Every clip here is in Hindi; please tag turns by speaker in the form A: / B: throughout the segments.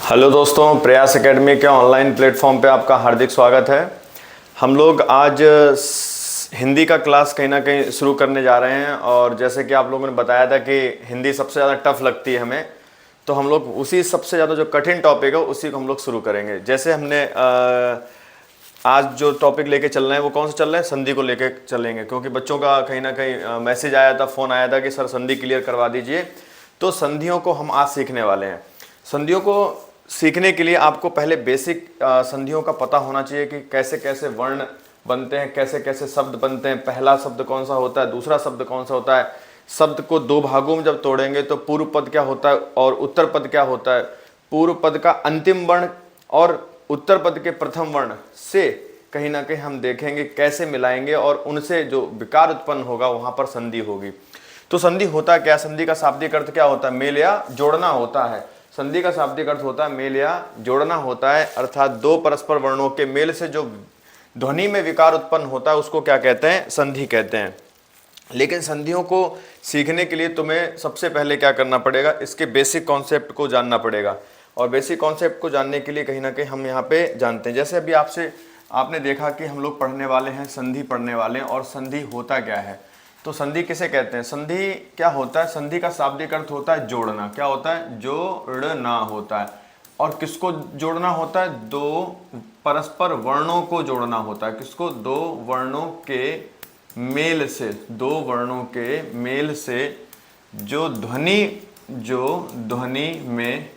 A: हेलो दोस्तों, प्रयास एकेडमी के ऑनलाइन प्लेटफॉर्म पे आपका हार्दिक स्वागत है। हम लोग आज हिंदी का क्लास कहीं ना कहीं शुरू करने जा रहे हैं और जैसे कि आप लोगों ने बताया था कि हिंदी सबसे ज़्यादा टफ लगती है हमें, तो हम लोग उसी सबसे ज़्यादा जो कठिन टॉपिक है उसी को हम लोग शुरू करेंगे। जैसे हमने आज जो टॉपिक लेके चल रहे हैं वो कौन सा चल रहा है, संधि को लेके चलेंगे, क्योंकि बच्चों का कहीं ना कहीं मैसेज आया था, फ़ोन आया था कि सर संधि क्लियर करवा दीजिए। तो संधियों को हम आज सीखने वाले हैं। संधियों को सीखने के लिए आपको पहले बेसिक संधियों का पता होना चाहिए कि कैसे कैसे वर्ण बनते हैं, कैसे कैसे शब्द बनते हैं, पहला शब्द कौन सा होता है, दूसरा शब्द कौन सा होता है। शब्द को दो भागों में जब तोड़ेंगे तो पूर्व पद क्या होता है और उत्तर पद क्या होता है। पूर्व पद का अंतिम वर्ण और उत्तर पद के प्रथम वर्ण से कहीं ना कहीं हम देखेंगे कैसे मिलाएंगे और उनसे जो विकार उत्पन्न होगा वहां पर संधि होगी। तो संधि होता क्या, संधि का शाब्दिक अर्थ क्या होता है, मेल या जोड़ना होता है। संधि का शाब्दिक अर्थ होता है मेल या जोड़ना होता है, अर्थात दो परस्पर वर्णों के मेल से जो ध्वनि में विकार उत्पन्न होता है उसको क्या कहते हैं, संधि कहते हैं। लेकिन संधियों को सीखने के लिए तुम्हें सबसे पहले क्या करना पड़ेगा, इसके बेसिक कॉन्सेप्ट को जानना पड़ेगा। और बेसिक कॉन्सेप्ट को जानने के लिए कहीं ना कहीं हम यहाँ पे जानते हैं, जैसे अभी आपने देखा कि हम लोग पढ़ने वाले हैं, संधि पढ़ने वाले हैं। और संधि होता क्या है, तो संधि किसे कहते हैं, संधि क्या होता है, संधि का शाब्दिक अर्थ होता है जोड़ना। क्या होता है, जोड़ना होता है। और किसको जोड़ना होता है, दो परस्पर वर्णों को जोड़ना होता है। किसको, दो वर्णों के मेल से, दो वर्णों के मेल से जो ध्वनि में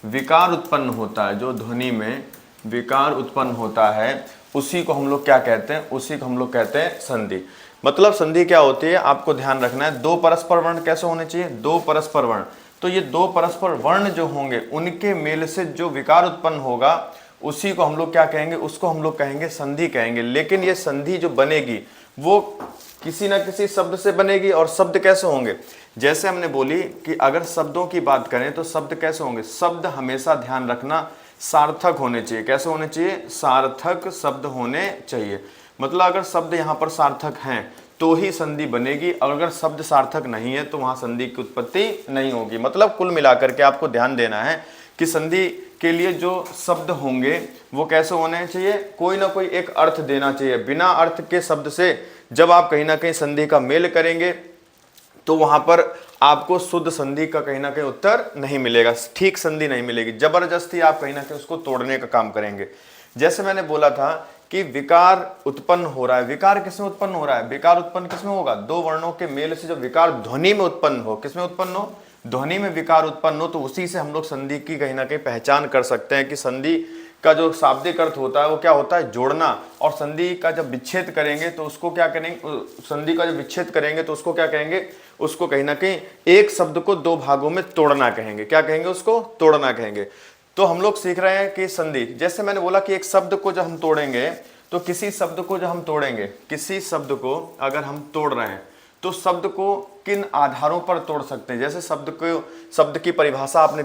A: विकार उत्पन्न होता है, जो ध्वनि में विकार उत्पन्न होता है, उसी को हम लोग क्या कहते हैं, उसी को हम लोग कहते हैं संधि। मतलब संधि क्या होती है, आपको ध्यान रखना है। दो परस्पर वर्ण कैसे होने चाहिए, दो परस्पर वर्ण। तो ये दो परस्पर वर्ण जो होंगे उनके मेल से जो विकार उत्पन्न होगा उसी को हम लोग क्या कहेंगे, उसको हम लोग कहेंगे संधि कहेंगे। लेकिन ये संधि जो बनेगी वो किसी ना किसी शब्द से बनेगी। और शब्द कैसे होंगे, जैसे हमने बोली कि अगर शब्दों की बात करें तो शब्द कैसे होंगे, शब्द हमेशा ध्यान रखना सार्थक होने चाहिए। कैसे होने चाहिए, सार्थक शब्द होने चाहिए। मतलब अगर शब्द यहाँ पर सार्थक हैं तो ही संधि बनेगी, और अगर शब्द सार्थक नहीं है तो वहाँ संधि की उत्पत्ति नहीं होगी। मतलब कुल मिलाकर के आपको ध्यान देना है कि संधि के लिए जो शब्द होंगे वो कैसे होने चाहिए, कोई ना कोई एक अर्थ देना चाहिए। बिना अर्थ के शब्द से जब आप कहीं ना कहीं संधि का मेल करेंगे तो वहां पर आपको शुद्ध संधि का कहीं ना कहीं उत्तर नहीं मिलेगा, ठीक संधि नहीं मिलेगी। जबरदस्ती आप कहीं ना कहीं उसको तोड़ने का काम करेंगे। जैसे मैंने बोला था कि विकार उत्पन्न हो रहा है, विकार किसमें उत्पन्न हो रहा है, विकार उत्पन्न किसमें होगा, दो वर्णों के मेल से जब विकार ध्वनि में उत्पन्न हो, किसमें उत्पन्न हो, ध्वनि में विकार उत्पन्न हो, तो उसी से हम लोग संधि की कहीं ना कहीं पहचान कर सकते हैं कि संधि का जो शाब्दिक अर्थ होता है वो क्या होता है, जोड़ना। और संधि का जब विच्छेद करेंगे तो उसको क्या करेंगे, संधि का जब विच्छेद करेंगे तो उसको क्या कहेंगे, उसको कहीं ना कहीं एक शब्द को दो भागों में तोड़ना कहेंगे। क्या कहेंगे, उसको तोड़ना कहेंगे। तो हम लोग सीख रहे हैं कि संधि, जैसे मैंने बोला कि एक शब्द को जब हम तोड़ेंगे तो किसी शब्द को जब हम तोड़ेंगे, किसी शब्द को अगर हम तोड़ रहे हैं तो शब्द को किन आधारों पर तोड़ सकते हैं। जैसे शब्द की परिभाषा आपने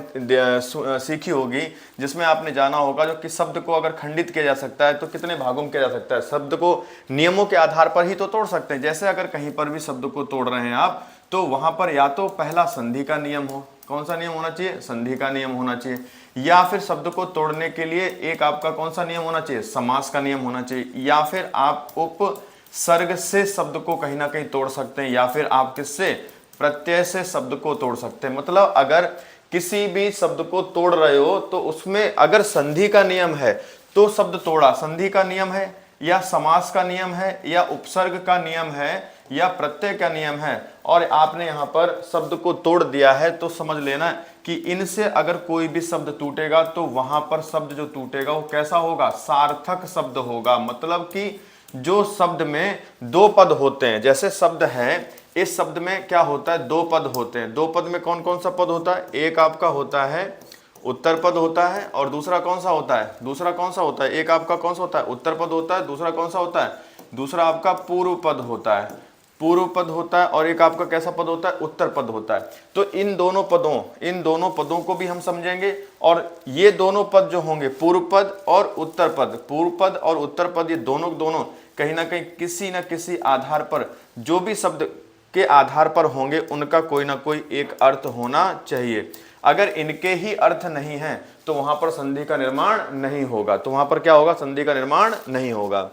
A: सीखी होगी, जिसमें आपने जाना होगा जो कि शब्द को अगर खंडित किया जा सकता है तो कितने भागों में किया जा सकता है। शब्द को नियमों के आधार पर ही तो तोड़ सकते हैं। जैसे अगर कहीं पर भी शब्द को तोड़ रहे हैं आप, तो वहां पर या तो पहला संधि का नियम हो, कौन सा नियम होना चाहिए, संधि का नियम होना चाहिए। या फिर शब्द को तोड़ने के लिए एक आपका कौन सा नियम होना चाहिए, समास का नियम होना चाहिए। या फिर आप उपसर्ग से शब्द को कहीं ना कहीं तोड़ सकते हैं, या फिर आप किससे, प्रत्यय से शब्द को तोड़ सकते हैं। मतलब अगर किसी भी शब्द को तोड़ रहे हो तो उसमें अगर संधि का नियम है तो शब्द तोड़ा, संधि का नियम है या समास का नियम है या उपसर्ग का नियम है या प्रत्यय का नियम है, और आपने यहाँ पर शब्द को तोड़ दिया है, तो समझ लेना कि इनसे अगर कोई भी शब्द टूटेगा तो वहां पर शब्द जो टूटेगा वो कैसा होगा, सार्थक शब्द होगा। मतलब कि जो शब्द में दो पद होते हैं, जैसे शब्द है, इस शब्द में क्या होता है, दो पद होते हैं। दो पद में कौन कौन सा पद होता है, एक आपका होता है उत्तर पद होता है, और दूसरा कौन सा होता है, दूसरा कौन सा होता है, एक आपका कौन सा होता है, उत्तर पद होता है, दूसरा कौन सा होता है, दूसरा आपका पूर्व पद होता है, पूर्व पद होता है, और एक आपका कैसा पद होता है, उत्तर पद होता है। तो इन दोनों पदों को भी हम समझेंगे। और ये दोनों पद जो होंगे, पूर्व पद और उत्तर पद, पूर्व पद और उत्तर पद, ये दोनों कहीं ना कहीं किसी न किसी आधार पर, जो भी शब्द के आधार पर होंगे, उनका कोई ना कोई एक अर्थ होना चाहिए। अगर इनके ही अर्थ नहीं है तो वहां पर संधि का निर्माण नहीं होगा। तो वहां पर क्या होगा? संधि का निर्माण नहीं होगा।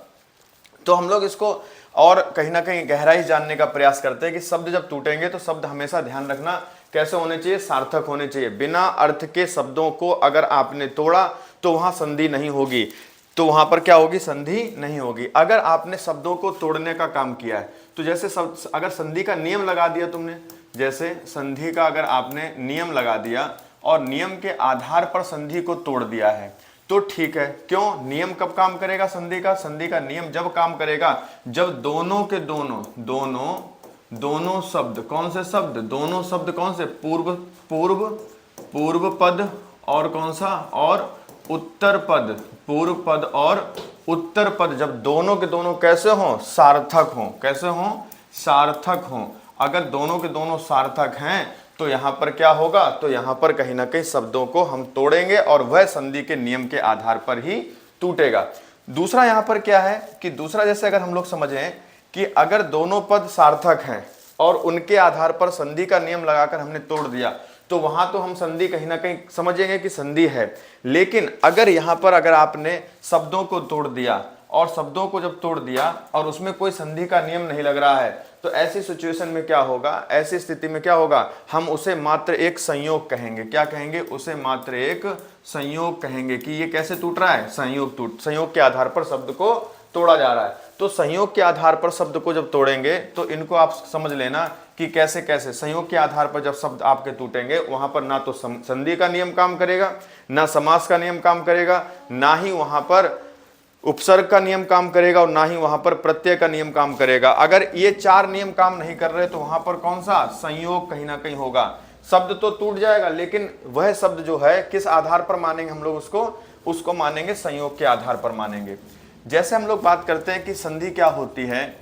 A: तो हम लोग इसको और कहीं ना कहीं गहराई जानने का प्रयास करते हैं कि शब्द जब टूटेंगे तो शब्द हमेशा ध्यान रखना कैसे होने चाहिए? सार्थक होने चाहिए। बिना अर्थ के शब्दों को अगर आपने तोड़ा तो वहां संधि नहीं होगी। तो वहां पर क्या होगी? संधि नहीं होगी। अगर आपने शब्दों को तोड़ने का काम किया है, तो जैसे अगर संधि का नियम लगा दिया तुमने, जैसे संधि का अगर आपने नियम लगा दिया और नियम के आधार पर संधि को तोड़ दिया है तो ठीक है। क्यों? नियम कब काम करेगा संधि का? संधि का नियम जब काम करेगा जब दोनों के दोनों शब्द, कौन से शब्द? दोनों शब्द कौन से? पूर्व पद और कौन सा? और उत्तर पद। पूर्व पद और उत्तर पद जब दोनों के दोनों कैसे हों? सार्थक हों। कैसे हों? सार्थक हों। अगर दोनों के दोनों सार्थक हैं तो यहां पर क्या होगा? तो यहां पर कहीं ना कहीं शब्दों को हम तोड़ेंगे और वह संधि के नियम के आधार पर ही टूटेगा। दूसरा यहां पर क्या है कि दूसरा जैसे अगर हम लोग समझें कि अगर दोनों पद सार्थक हैं और उनके आधार पर संधि का नियम लगाकर हमने तोड़ दिया तो वहां तो हम संधि कहीं ना कहीं समझेंगे कि संधि है। लेकिन अगर यहां पर अगर आपने शब्दों को तोड़ दिया और शब्दों को जब तोड़ दिया और उसमें कोई संधि का नियम नहीं लग रहा है तो ऐसी सिचुएशन में क्या होगा? ऐसी स्थिति में क्या होगा? हम उसे मात्र एक संयोग कहेंगे। क्या कहेंगे? उसे मात्र एक संयोग कहेंगे कि ये कैसे टूट रहा है? संयोग के आधार पर शब्द को तोड़ा जा रहा है। तो संयोग के आधार पर शब्द को जब तोड़ेंगे तो इनको आप समझ लेना कि कैसे कैसे संयोग के आधार पर जब शब्द आपके टूटेंगे वहां पर ना तो संधि का नियम काम करेगा, ना समास का नियम काम करेगा, ना ही वहां पर उपसर्ग का नियम काम करेगा और ना ही वहां पर प्रत्यय का नियम काम करेगा। अगर ये चार नियम काम नहीं कर रहे तो वहां पर कौन सा? संयोग कहीं ना कहीं होगा। शब्द तो टूट जाएगा लेकिन वह शब्द जो है किस आधार पर मानेंगे हम लोग? उसको मानेंगे संयोग के आधार पर मानेंगे। जैसे हम लोग बात करते हैं कि संधि क्या होती है?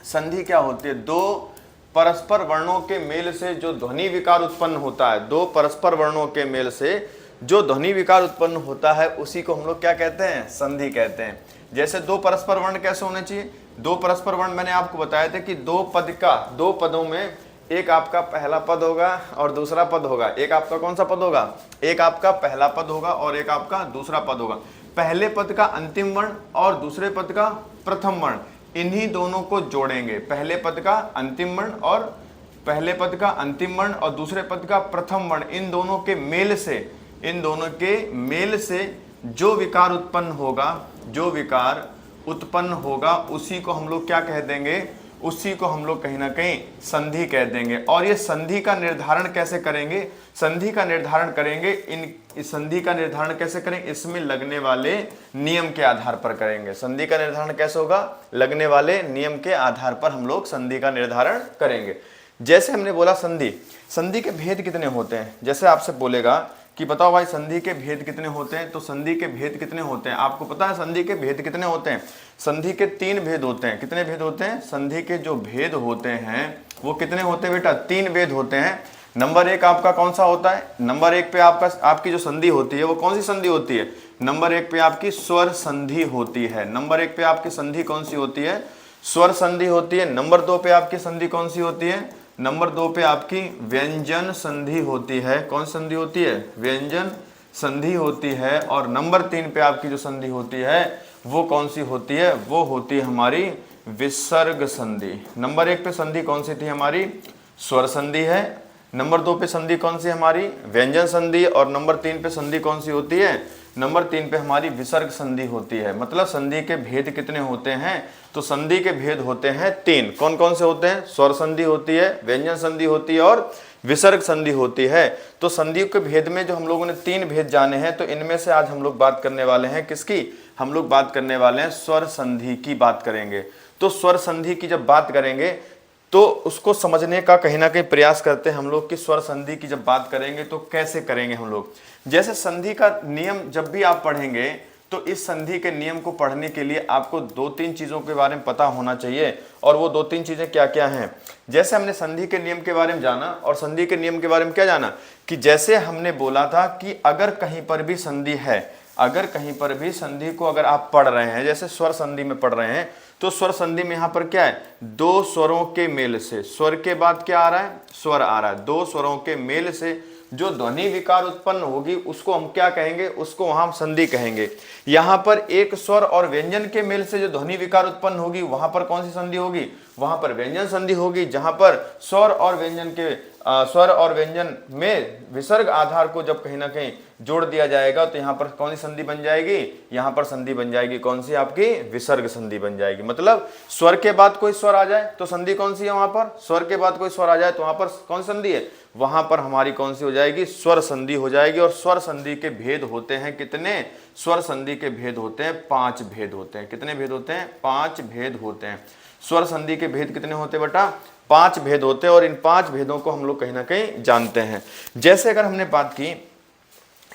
A: संधि क्या होती है? दो परस्पर वर्णों के मेल से जो ध्वनि विकार उत्पन्न होता है, दो परस्पर वर्णों के मेल से जो ध्वनि विकार उत्पन्न होता है उसी को हम लोग क्या कहते हैं? संधि कहते हैं। जैसे दो परस्पर वर्ण कैसे होने चाहिए? दो परस्पर वर्ण मैंने आपको बताया था कि दो पदों में एक आपका पहला पद होगा और दूसरा पद होगा। एक आपका कौन सा पद होगा? एक आपका पहला पद होगा और एक आपका दूसरा पद होगा। पहले पद का अंतिम वर्ण और दूसरे पद का प्रथम वर्ण, इन्हीं दोनों को जोड़ेंगे। पहले पद का अंतिम वर्ण और दूसरे पद का प्रथम वर्ण, इन दोनों के मेल से जो विकार उत्पन्न होगा उसी को हम लोग क्या कह देंगे? उसी को हम लोग कहीं ना कहीं संधि कह देंगे। और ये संधि का निर्धारण कैसे करेंगे? संधि का निर्धारण कैसे करेंगे? इसमें लगने वाले नियम के आधार पर करेंगे। संधि का निर्धारण कैसे होगा? लगने वाले नियम के आधार पर हम लोग संधि का निर्धारण करेंगे। जैसे हमने बोला संधि के भेद कितने होते हैं? जैसे आपसे बोलेगा कि बताओ भाई संधि के भेद कितने होते हैं, तो संधि के भेद कितने होते हैं? आपको पता है संधि के भेद कितने होते हैं? संधि के 3 भेद होते हैं। कितने भेद होते हैं? संधि के जो भेद होते हैं वो कितने होते हैं बेटा? 3 भेद होते हैं। नंबर 1 आपका कौन सा होता है? नंबर 1 पे आपकी जो संधि होती है वो कौन सी संधि होती है? नंबर 1 पे आपकी स्वर संधि होती है। नंबर 1 पे आपकी संधि कौन सी होती है? स्वर संधि होती है। नंबर 2 पे आपकी संधि कौन सी होती है? नंबर 2 पे आपकी व्यंजन संधि होती है। कौन संधि होती है? व्यंजन संधि होती है। और नंबर 3 पे आपकी जो संधि होती है वो कौन सी होती है? वो होती है हमारी विसर्ग संधि। नंबर 1 पे संधि कौन सी थी हमारी? स्वर संधि है। नंबर 2 पे संधि कौन सी हमारी? व्यंजन संधि। और नंबर 3 पे संधि कौन सी होती है? नंबर 3 पे हमारी विसर्ग संधि होती है। मतलब संधि के भेद कितने होते हैं? तो संधि के भेद होते हैं 3। कौन कौन से होते हैं? स्वर संधि होती है, व्यंजन संधि होती है और विसर्ग संधि होती है। तो संधि के भेद में जो हम लोगों ने 3 भेद जाने हैं, तो इनमें से आज हम लोग बात करने वाले हैं किसकी? हम लोग बात करने वाले हैं स्वर संधि की बात करेंगे। तो स्वर संधि की जब बात करेंगे तो उसको समझने का कहीं ना कहीं प्रयास करते हैं हम लोग कि स्वर संधि की जब बात करेंगे तो कैसे करेंगे हम लोग। जैसे संधि का नियम जब भी आप पढ़ेंगे तो इस संधि के नियम को पढ़ने के लिए आपको 2-3 चीज़ों के बारे में पता होना चाहिए। और वो 2-3 चीज़ें क्या क्या हैं? जैसे हमने संधि के नियम के बारे में जाना, और संधि के नियम के बारे में क्या जाना कि जैसे हमने बोला था कि अगर कहीं पर भी संधि है, अगर कहीं पर भी संधि को अगर आप पढ़ रहे हैं, जैसे स्वर संधि में पढ़ रहे हैं, तो स्वर संधि में यहाँ पर क्या है? 2 स्वरों के मेल से, स्वर के बाद क्या आ रहा है? स्वर आ रहा है। 2 स्वरों के मेल से जो ध्वनि विकार उत्पन्न होगी उसको हम क्या कहेंगे, उसको वहां हम संधि कहेंगे। यहां पर एक स्वर और व्यंजन के मेल से जो ध्वनि विकार उत्पन्न होगी वहां पर कौन सी संधि होगी, वहां पर व्यंजन संधि होगी। जहां पर स्वर और व्यंजन के स्वर और व्यंजन में विसर्ग आधार को जब कहीं ना कहीं जोड़ दिया जाएगा तो यहां पर कौन सी संधि बन जाएगी, यहां पर संधि बन जाएगी कौन सी, आपकी विसर्ग संधि बन जाएगी। मतलब स्वर के बाद कोई स्वर आ जाए तो संधि कौन सी है, वहां पर स्वर के बाद कोई स्वर आ जाए तो वहां पर कौन सी संधि है, वहां पर हमारी कौन सी हो जाएगी, स्वर संधि हो जाएगी। और स्वर संधि के भेद होते हैं कितने, स्वर संधि के भेद होते हैं 5 भेद होते हैं। कितने भेद होते हैं, 5 भेद होते हैं। स्वर संधि के भेद कितने होते हैं बेटा, 5 भेद होते हैं। और इन 5 भेदों को हम लोग कहीं ना कहीं जानते हैं। जैसे अगर हमने बात की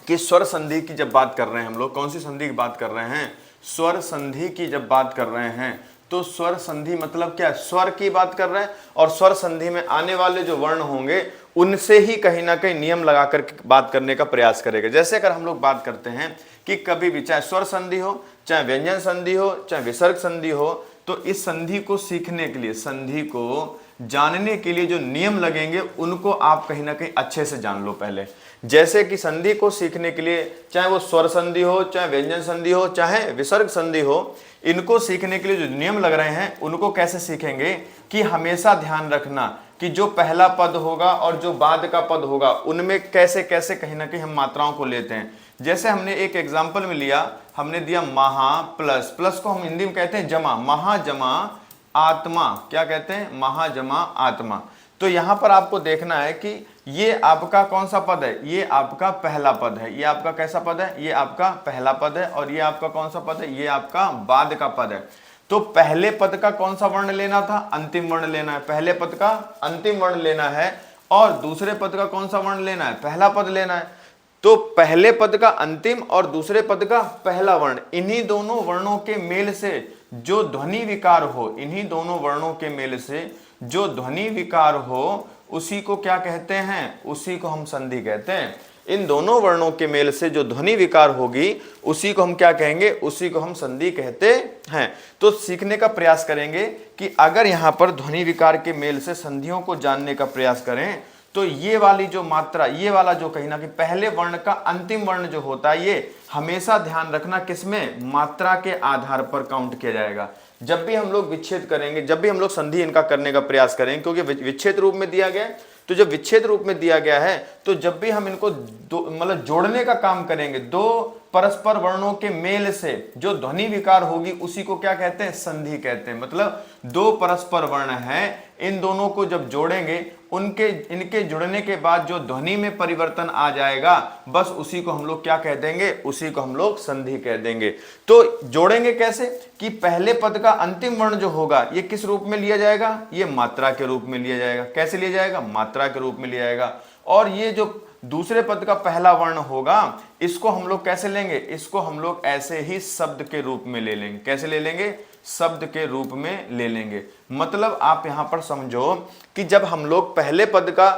A: कि स्वर संधि की जब बात कर रहे हैं हम लोग, कौन सी संधि की बात कर रहे हैं, स्वर संधि की जब बात कर रहे हैं तो स्वर संधि मतलब क्या, स्वर की बात कर रहे हैं और स्वर संधि में आने वाले जो वर्ण होंगे उनसे ही कहीं ना कहीं नियम लगाकर बात करने का प्रयास करेगा। जैसे अगर हम लोग बात करते हैं कि कभी भी चाहे स्वर संधि हो, चाहे व्यंजन संधि हो, चाहे विसर्ग संधि हो, तो इस संधि को सीखने के लिए, संधि को जानने के लिए जो नियम लगेंगे उनको आप कहीं ना कहीं अच्छे से जान लो पहले। जैसे कि संधि को सीखने के लिए, चाहे वो स्वर संधि हो, चाहे व्यंजन संधि हो, चाहे विसर्ग संधि हो, इनको सीखने के लिए जो नियम लग रहे हैं उनको कैसे सीखेंगे कि हमेशा ध्यान रखना कि जो पहला पद होगा और जो बाद का पद होगा उनमें कैसे कैसे कहीं ना कहीं हम मात्राओं को लेते हैं। जैसे हमने एक एग्जाम्पल में लिया, हमने दिया महा प्लस, प्लस को हम हिंदी में कहते हैं जमा, महा जमा आत्मा, क्या कहते हैं, महा जमा आत्मा। तो यहां पर आपको देखना है कि ये आपका कौन सा पद है, ये आपका पहला पद है, ये आपका कैसा पद है, ये आपका पहला पद है, और ये आपका कौन सा पद है, ये आपका बाद का पद है। तो पहले पद का कौन सा वर्ण लेना था, अंतिम वर्ण लेना है, पहले पद का अंतिम वर्ण लेना है, और दूसरे पद का कौन सा वर्ण लेना है, पहला पद लेना है। तो पहले पद का अंतिम और दूसरे पद का पहला वर्ण, इन्हीं दोनों वर्णों के मेल से जो ध्वनि विकार हो, इन्हीं दोनों वर्णों के मेल से जो ध्वनि विकार हो उसी को क्या कहते हैं, उसी को हम संधि कहते हैं। इन दोनों वर्णों के मेल से जो ध्वनि विकार होगी उसी को हम क्या कहेंगे, उसी को हम संधि कहते हैं। तो सीखने का प्रयास करेंगे कि अगर यहां पर ध्वनि विकार के मेल से संधियों को जानने का प्रयास करें तो ये वाली जो मात्रा, ये वाला जो कहीं ना कहीं पहले वर्ण का अंतिम वर्ण जो होता है, ये हमेशा ध्यान रखना किसमें, मात्रा के आधार पर काउंट किया जाएगा। जब भी हम लोग विच्छेद करेंगे, जब भी हम लोग संधि इनका करने का प्रयास करेंगे, क्योंकि विच्छेद रूप में दिया गया है, तो जब विच्छेद रूप में दिया गया है तो जब भी हम इनको मतलब जोड़ने का काम करेंगे, दो परस्पर वर्णों के मेल से जो ध्वनि विकार होगी उसी को क्या कहते हैं, संधि कहते हैं। मतलब दो परस्पर वर्ण हैं, इन दोनों को जब जोड़ेंगे इनके जुड़ने के बाद जो ध्वनि में परिवर्तन आ जाएगा बस उसी को हम लोग क्या कह देंगे, उसी को हम लोग संधि कह देंगे। तो जोड़ेंगे कैसे कि पहले पद का अंतिम वर्ण जो होगा ये किस रूप में लिया जाएगा, ये मात्रा के रूप में लिया जाएगा। कैसे लिया जाएगा, मात्रा के रूप में लिया जाएगा। और ये जो दूसरे पद का पहला वर्ण होगा इसको हम लोग कैसे लेंगे, इसको हम लोग ऐसे ही शब्द के रूप में ले लेंगे। कैसे ले लेंगे, शब्द के रूप में ले लेंगे। मतलब आप यहां पर समझो कि जब हम लोग पहले पद का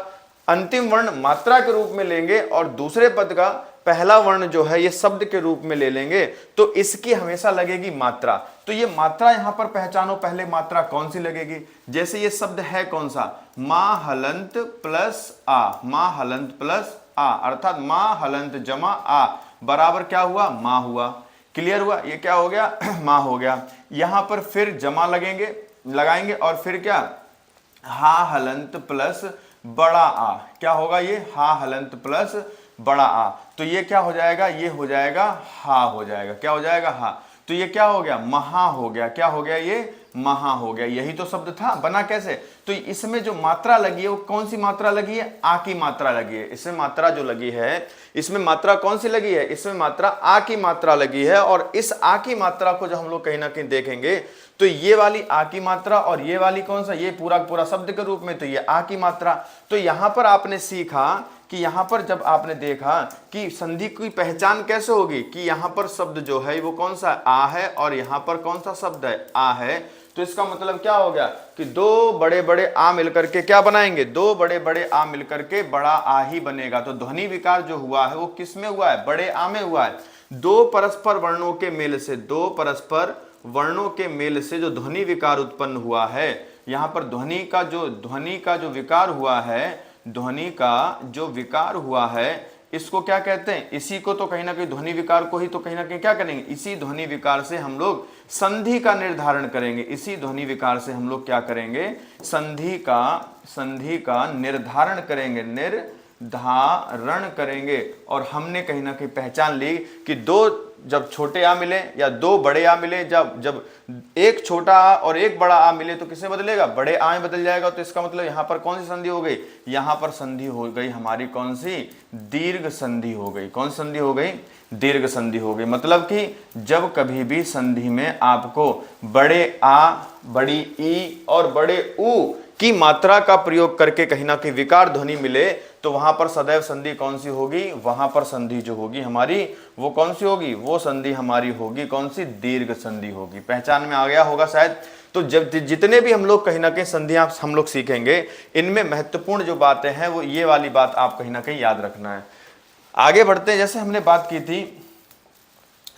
A: अंतिम वर्ण मात्रा के रूप में लेंगे और दूसरे पद का पहला वर्ण जो है ये शब्द के रूप में ले लेंगे तो इसकी हमेशा लगेगी मात्रा। तो ये मात्रा यहां पर पहचानो, पहले मात्रा कौन सी लगेगी। जैसे ये शब्द है कौन सा, मा हलंत प्लस आ, मा हलंत प्लस आ, अर्थात मा हलंत जमा आ बराबर क्या हुआ, मा हुआ। क्लियर हुआ, ये क्या हो गया, मा हो गया। यहां पर फिर जमा लगाएंगे और फिर क्या, हा हलंत प्लस बड़ा आ, क्या होगा ये, हा हलंत प्लस बड़ा आ। तो ये क्या हो जाएगा, ये हो जाएगा हा हो जाएगा। क्या हो जाएगा, हा। तो ये क्या हो गया, महा हो गया। क्या हो गया, ये महा हो गया। यही तो शब्द था, बना कैसे, तो इसमें जो मात्रा लगी है वो कौन सी मात्रा लगी है, आ की मात्रा लगी है। इसमें मात्रा जो लगी है, इसमें मात्रा कौन सी लगी है, इसमें मात्रा आ की मात्रा लगी है। और इस आ की मात्रा को जब हम लोग कहीं ना कहीं देखेंगे तो ये वाली आ की मात्रा और ये वाली कौन सा, ये पूरा पूरा शब्द के रूप में, तो ये आ की मात्रा। तो यहां पर आपने सीखा कि यहां पर जब आपने देखा कि संधि की पहचान कैसे होगी कि यहां पर शब्द जो है वो कौन सा, आ है, और यहां पर कौन सा शब्द है, आ है। तो इसका मतलब क्या हो गया कि दो बड़े बड़े आ मिलकर के क्या बनाएंगे, दो बड़े बड़े आ मिलकर के बड़ा आ ही बनेगा। तो ध्वनि विकार जो हुआ है वो किस में हुआ है, बड़े आ में हुआ है। दो परस्पर वर्णों के मेल से, दो परस्पर वर्णों के मेल से जो ध्वनि विकार उत्पन्न हुआ है, यहां पर ध्वनि का जो विकार हुआ है ध्वनि का जो विकार हुआ है इसको क्या कहते हैं, इसी को तो कहीं ना कहीं ध्वनि विकार को ही तो कहीं ना कहीं क्या करेंगे, इसी ध्वनि विकार से हम लोग संधि का निर्धारण करेंगे। इसी ध्वनि विकार से हम लोग क्या करेंगे, संधि का निर्धारण करेंगे, निर्धारण करेंगे। और हमने कहीं ना कहीं पहचान ली कि दो जब छोटे आ मिले या दो बड़े आ मिले, जब एक छोटा आ और एक बड़ा आ मिले तो किसे बदलेगा, बड़े आ में बदल जाएगा। तो इसका मतलब यहां पर कौन सी संधि हो गई, यहां पर संधि हो गई हमारी कौन सी, दीर्घ संधि हो गई। कौन सी संधि हो गई, दीर्घ संधि हो गई। मतलब कि जब कभी भी संधि में आपको बड़े आ, बड़ी ई और बड़े उ की मात्रा का प्रयोग करके कहीं ना कहीं विकार ध्वनि मिले तो वहां पर सदैव संधि कौन सी होगी, वहां पर संधि जो होगी हमारी वो कौन सी होगी, वो संधि हमारी होगी कौन सी, दीर्घ संधि होगी। पहचान में आ गया होगा शायद। तो जब जितने भी हम लोग कहीं ना कहीं संधियां हम लोग सीखेंगे, इनमें महत्वपूर्ण जो बातें हैं वो ये वाली बात आप कहीं ना कहीं याद रखना है। आगे बढ़ते हैं। जैसे हमने बात की थी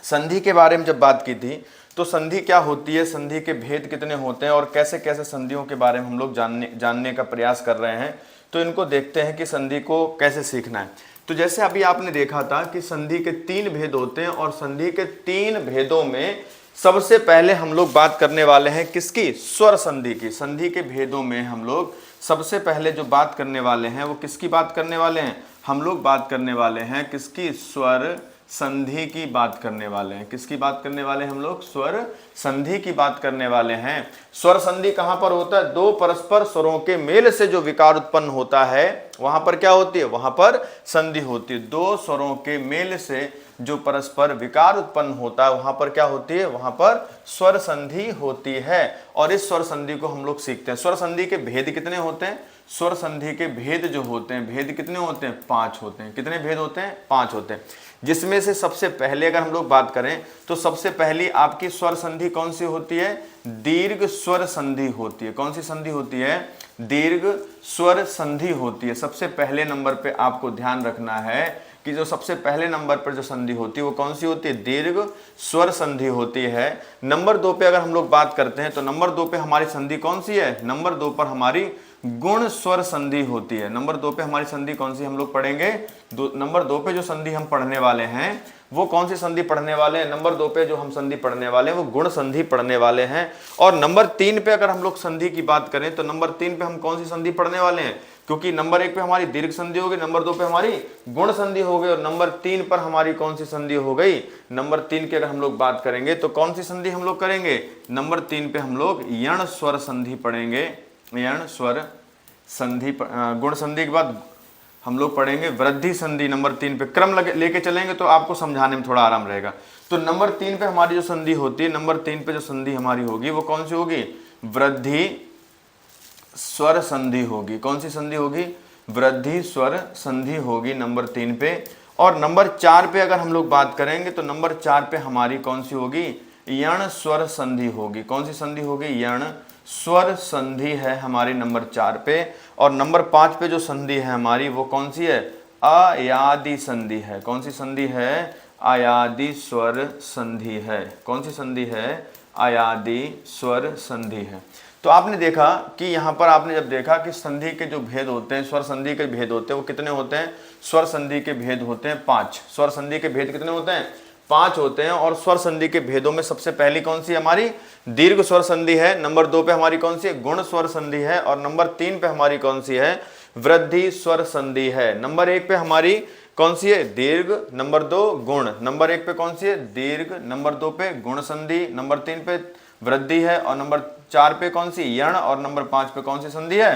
A: संधि के बारे में, जब बात की थी तो संधि क्या होती है, संधि के भेद कितने होते हैं और कैसे कैसे संधियों के बारे में हम लोग जानने का प्रयास कर रहे हैं। तो इनको देखते हैं कि संधि को कैसे सीखना है। तो जैसे अभी आपने देखा था कि संधि के 3 भेद होते हैं और संधि के 3 भेदों में सबसे पहले हम लोग बात करने वाले हैं किसकी, स्वर संधि की। संधि के भेदों में हम लोग सबसे पहले जो बात करने वाले हैं वो किसकी बात करने वाले हैं, हम लोग बात करने वाले हैं किसकी, स्वर संधि की बात करने वाले हैं। किसकी बात करने वाले हैं हम लोग, स्वर संधि की बात करने वाले हैं। स्वर संधि कहां पर होता है, दो परस्पर स्वरों के मेल से जो विकार उत्पन्न होता है वहां पर क्या होती है, वहां पर संधि होती है। दो स्वरों के मेल से जो परस्पर विकार उत्पन्न होता है वहां पर क्या होती है, वहां पर स्वर संधि होती है। और इस स्वर संधि को हम लोग सीखते हैं। स्वर संधि के भेद कितने होते हैं, स्वर संधि के भेद जो होते हैं, भेद कितने होते हैं, 5 होते हैं। कितने भेद होते हैं, 5 होते हैं। जिसमें से सबसे पहले अगर हम लोग बात करें तो सबसे पहली आपकी स्वर संधि कौन सी होती है, दीर्घ स्वर संधि होती है। कौन सी संधि होती है, दीर्घ स्वर संधि होती है। सबसे पहले नंबर पे आपको ध्यान रखना है कि जो सबसे पहले नंबर पर जो संधि होती है वो कौन सी होती है, दीर्घ स्वर संधि होती है। नंबर 2 पे अगर हम लोग बात करते हैं तो नंबर 2 पे हमारी संधि कौन सी है, नंबर 2 पर हमारी गुण स्वर संधि होती है। नंबर 2 पे हमारी संधि कौन सी हम लोग पढ़ेंगे, नंबर 2 पे जो संधि हम पढ़ने वाले हैं वो कौन सी संधि पढ़ने वाले हैं, नंबर 2 पे जो हम संधि पढ़ने वाले हैं वो गुण संधि पढ़ने वाले हैं। और नंबर 3 पे अगर हम लोग संधि की बात करें तो नंबर 3 पे हम कौन सी संधि पढ़ने वाले हैं, क्योंकि नंबर 1 पे हमारी दीर्घ संधि हो गई, नंबर 2 पे हमारी गुण संधि हो गई और नंबर 3 पर हमारी कौन सी संधि हो गई, नंबर 3 की अगर हम लोग बात करेंगे तो कौन सी संधि हम लोग करेंगे, नंबर 3 पे हम लोग यण स्वर संधि पढ़ेंगे। यण स्वर संधि, गुण संधि के बाद हम लोग पढ़ेंगे वृद्धि संधि। नंबर 3 पे क्रम लेके चलेंगे तो आपको समझाने में थोड़ा आराम रहेगा। तो नंबर 3 पे हमारी जो संधि होती है, नंबर 3 पे जो संधि हमारी होगी वो कौन सी होगी, वृद्धि स्वर संधि होगी। कौन सी संधि होगी, वृद्धि स्वर संधि होगी नंबर 3 पे। और नंबर 4 पे अगर हम लोग बात करेंगे तो नंबर 4 पे हमारी कौन सी होगी, यण स्वर संधि होगी। कौन सी संधि होगी, यण स्वर संधि है हमारी नंबर 4 पे। और नंबर 5 पे जो संधि है हमारी वो कौन सी है, अयादि संधि है। कौन सी संधि है, अयादि स्वर संधि है। कौन सी संधि है, अयादि स्वर संधि है। तो आपने देखा कि यहाँ पर आपने जब देखा कि संधि के जो भेद होते हैं, स्वर संधि के भेद होते हैं वो कितने होते हैं, स्वर संधि के भेद होते हैं 5। स्वर संधि के भेद कितने होते हैं, 5 होते हैं। और स्वर संधि के भेदों में सबसे पहली कौन सी हमारी दीर्घ स्वर संधि है, नंबर 2 पे हमारी कौन सी है, गुण स्वर संधि है और नंबर 3 पे हमारी कौन सी है, वृद्धि स्वर संधि है। नंबर 1 पे हमारी कौन सी है, दीर्घ, नंबर 2 गुण। नंबर 1 पे कौन सी है, दीर्घ, नंबर 2 पे गुण संधि, नंबर 3 पे वृद्धि है और नंबर 4 पे कौन सी, यण, और नंबर 5 पे कौन सी संधि है,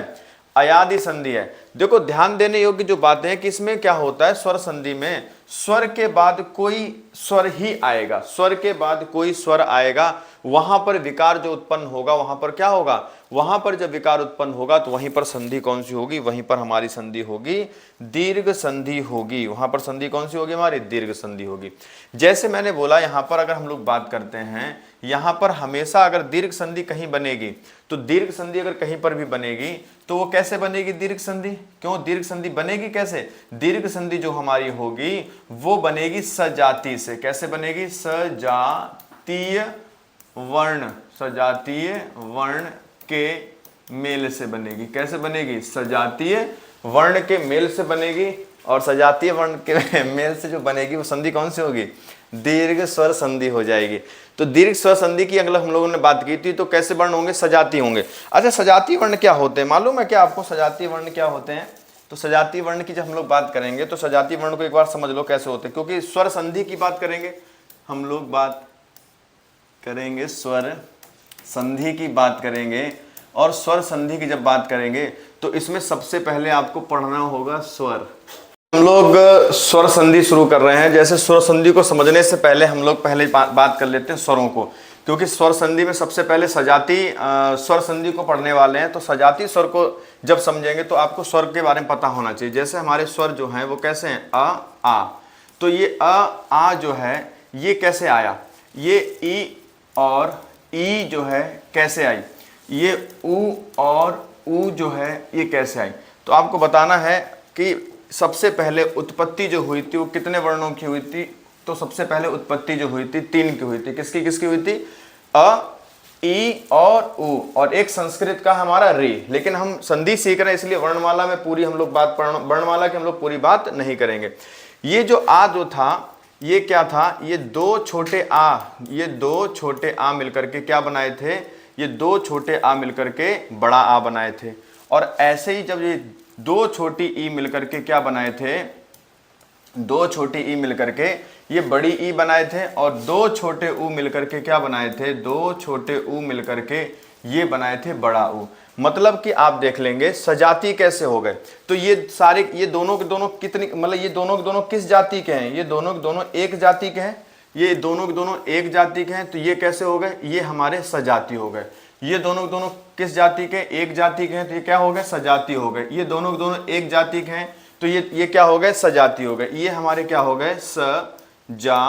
A: अयादि संधि है। देखो ध्यान देने योग्य जो बातें हैं कि इसमें क्या होता है, स्वर संधि में स्वर के बाद कोई स्वर ही आएगा, स्वर के बाद कोई स्वर आएगा, वहां पर विकार जो उत्पन्न होगा वहां पर क्या होगा, वहां पर जब विकार उत्पन्न होगा तो वहीं पर संधि कौन सी होगी, वहीं पर हमारी संधि होगी दीर्घ संधि होगी। वहां पर संधि कौन सी होगी हमारी, दीर्घ संधि होगी। जैसे मैंने बोला यहां पर अगर हम लोग बात करते हैं, यहां पर हमेशा अगर दीर्घ संधि कहीं बनेगी तो दीर्घ संधि अगर कहीं पर भी बनेगी तो वो कैसे बनेगी दीर्घ संधि, क्यों दीर्घ संधि बनेगी कैसे, दीर्घ संधि जो हमारी होगी वो बनेगी सजातीय से। कैसे बनेगी, सजातीय वर्ण, सजातीय वर्ण के मेल से बनेगी। कैसे बनेगी, सजातीय वर्ण के मेल से बनेगी, और सजातीय वर्ण के मेल से जो बनेगी वो संधि कौन सी होगी, दीर्घ स्वर संधि हो जाएगी। तो दीर्घ स्वर संधि की अगर हम लोगों ने बात की थी, तो कैसे वर्ण होंगे, सजातीय होंगे। अच्छा, सजातीय वर्ण क्या होते हैं, मालूम है क्या आपको सजातीय वर्ण क्या होते हैं? तो सजातीय वर्ण की जब हम लोग बात करेंगे तो सजातीय वर्ण को एक बार समझ लो कैसे होते हैं, क्योंकि स्वर संधि की बात करेंगे हम लोग, बात करेंगे स्वर संधि की बात करेंगे, और स्वर संधि की जब बात करेंगे तो इसमें सबसे पहले आपको पढ़ना होगा स्वर। हम लोग स्वर संधि शुरू कर रहे हैं। जैसे स्वर संधि को समझने से पहले हम लोग पहले बात कर लेते हैं स्वरों को, क्योंकि स्वर संधि में सबसे पहले सजाती स्वर संधि को पढ़ने वाले हैं। तो सजाती स्वर को जब समझेंगे तो आपको स्वर के बारे में पता होना चाहिए। जैसे हमारे स्वर जो हैं वो कैसे हैं, अ आ, तो ये अ आ जो है ये कैसे आया, ये ई और ई जो है कैसे आई, ये उ और उ जो है ये कैसे आई। तो आपको बताना है कि सबसे पहले उत्पत्ति जो हुई थी वो कितने वर्णों की हुई थी, तो सबसे पहले उत्पत्ति जो हुई थी 3 की हुई थी। किसकी किसकी हुई थी, अ, ई और उ, और एक संस्कृत का हमारा रे। लेकिन हम संधि सीख रहे हैं इसलिए वर्णमाला में पूरी हम लोग बात वर्णमाला की हम लोग पूरी बात नहीं करेंगे। ये जो आ जो था ये क्या था, ये 2 छोटे आ, ये 2 छोटे आ मिलकर के क्या बनाए थे, ये 2 छोटे आ मिलकर के बड़ा आ बनाए थे। और ऐसे ही जब ये 2 छोटी ई मिलकर के क्या बनाए थे, 2 छोटी ई मिलकर के ये बड़ी ई बनाए थे, और 2 छोटे ऊ मिलकर के क्या बनाए थे, 2 छोटे ऊ मिलकर के ये बनाए थे बड़ा ऊ। मतलब कि आप देख लेंगे सजाती कैसे हो गए। तो ये सारे ये दोनों के दोनों कितनी, मतलब ये दोनों के दोनों किस जाति के हैं, ये दोनों के दोनों एक जाति के हैं, ये दोनों के दोनों एक जाति के हैं। तो ये कैसे हो गए, ये हमारे सजाती हो गए। ये दोनों के दोनों किस जाति के, एक जाति के हैं, तो ये क्या हो गए, सजाती हो गए। ये दोनों के दोनों एक जाति के हैं तो ये क्या हो गए, सजाती हो गए। ये हमारे क्या हो गए, सजातीय,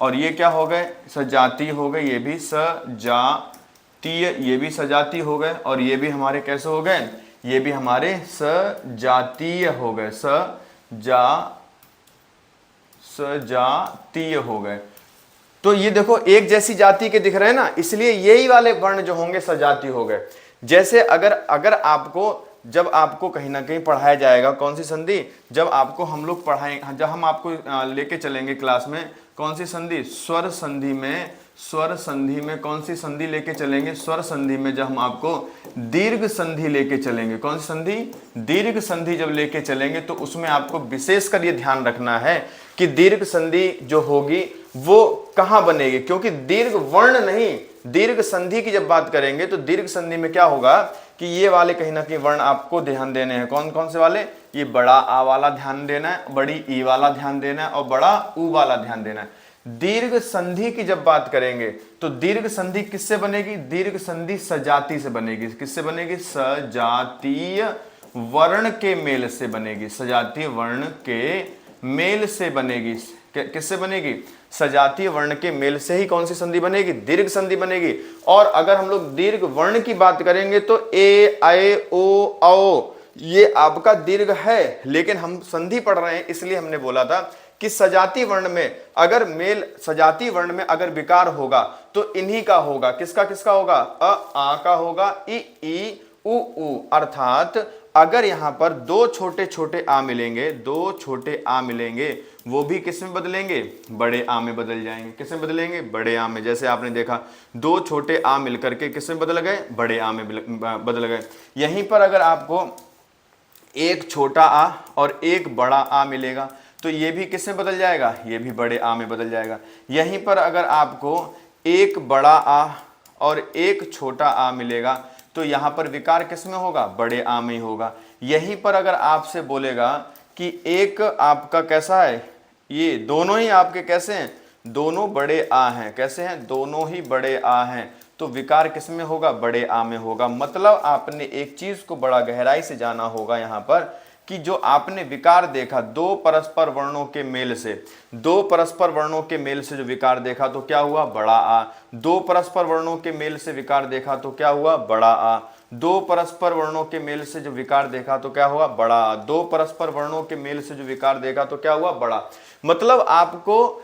A: और ये क्या हो गए, सजाती हो गए। ये भी सजातीय, ये भी सजाती हो गए, और ये भी हमारे कैसे हो गए, ये भी हमारे सजातीय हो गए, सजातीय हो गए। तो ये देखो एक जैसी जाति के दिख रहे हैं ना, इसलिए यही वाले वर्ण जो होंगे सजाती हो गए। जैसे अगर आपको जब आपको कहीं ना कहीं पढ़ाया जाएगा कौन सी संधि, जब आपको हम लोग पढ़ाएंगे, जब हम आपको लेके चलेंगे क्लास में कौन सी संधि, स्वर संधि में, स्वर संधि में कौन सी संधि लेके चलेंगे, स्वर संधि में जब हम आपको दीर्घ संधि लेके चलेंगे, कौन सी संधि, दीर्घ संधि जब लेके चलेंगे तो उसमें आपको विशेषकर ये ध्यान रखना है कि दीर्घ संधि जो होगी वो कहाँ बनेगी, क्योंकि दीर्घ वर्ण नहीं, दीर्घ संधि की जब बात करेंगे तो दीर्घ संधि में क्या होगा कि ये वाले कहीं ना कहीं वर्ण आपको ध्यान देने हैं। कौन कौन से वाले, ये बड़ा आ वाला ध्यान देना है, बड़ी ई वाला ध्यान देना है, और बड़ा ऊ वाला ध्यान देना है। दीर्घ संधि की जब बात करेंगे तो दीर्घ संधि किससे बनेगी, दीर्घ संधि सजाती से बनेगी। किससे बनेगी, सजातीय वर्ण के मेल से बनेगी, सजातीय वर्ण के मेल से बनेगी। किससे बनेगी, सजातीय वर्ण के मेल से ही कौन सी संधि बनेगी, दीर्घ संधि बनेगी। और अगर हम लोग दीर्घ वर्ण की बात करेंगे तो ए, ऐ, ओ, औ ये आपका दीर्घ है, लेकिन हम संधि पढ़ रहे हैं इसलिए हमने बोला था कि सजाती वर्ण में अगर मेल, सजाती वर्ण में अगर विकार होगा तो इन्हीं का होगा। किसका किसका होगा, अ आ का होगा, ई उ, अर्थात अगर यहां पर 2 छोटे छोटे आ मिलेंगे, 2 छोटे आ मिलेंगे, वो भी किस में बदलेंगे, बड़े आ में बदल जाएंगे। किस में बदलेंगे, बड़े आ में। जैसे आपने देखा 2 छोटे आ मिलकर के किस में बदल गए, बड़े आ में बदल गए। यहीं पर अगर आपको एक छोटा आ और एक बड़ा आ मिलेगा तो ये भी किस में बदल जाएगा, ये भी बड़े आ में बदल जाएगा। यहीं पर अगर आपको एक बड़ा आ और एक छोटा आ मिलेगा तो यहाँ पर विकार किस में होगा, बड़े आ में ही होगा। यहीं पर अगर आपसे बोलेगा कि एक आपका कैसा है, ये दोनों ही आपके कैसे हैं, दोनों बड़े आ हैं। कैसे हैं, दोनों ही बड़े आ हैं, तो विकार किस में होगा, बड़े आ में होगा। मतलब आपने एक चीज को बड़ा गहराई से जाना होगा यहाँ पर कि जो आपने विकार देखा 2 परस्पर वर्णों के मेल से, 2 परस्पर वर्णों के मेल से जो विकार देखा तो क्या हुआ, बड़ा आ। 2 परस्पर वर्णों के मेल से विकार देखा तो क्या हुआ, बड़ा आ। 2 परस्पर वर्णों के मेल से जो विकार देखा तो क्या हुआ, बड़ा आ। 2 परस्पर वर्णों के मेल से जो विकार देखा तो क्या हुआ, बड़ा। मतलब आपको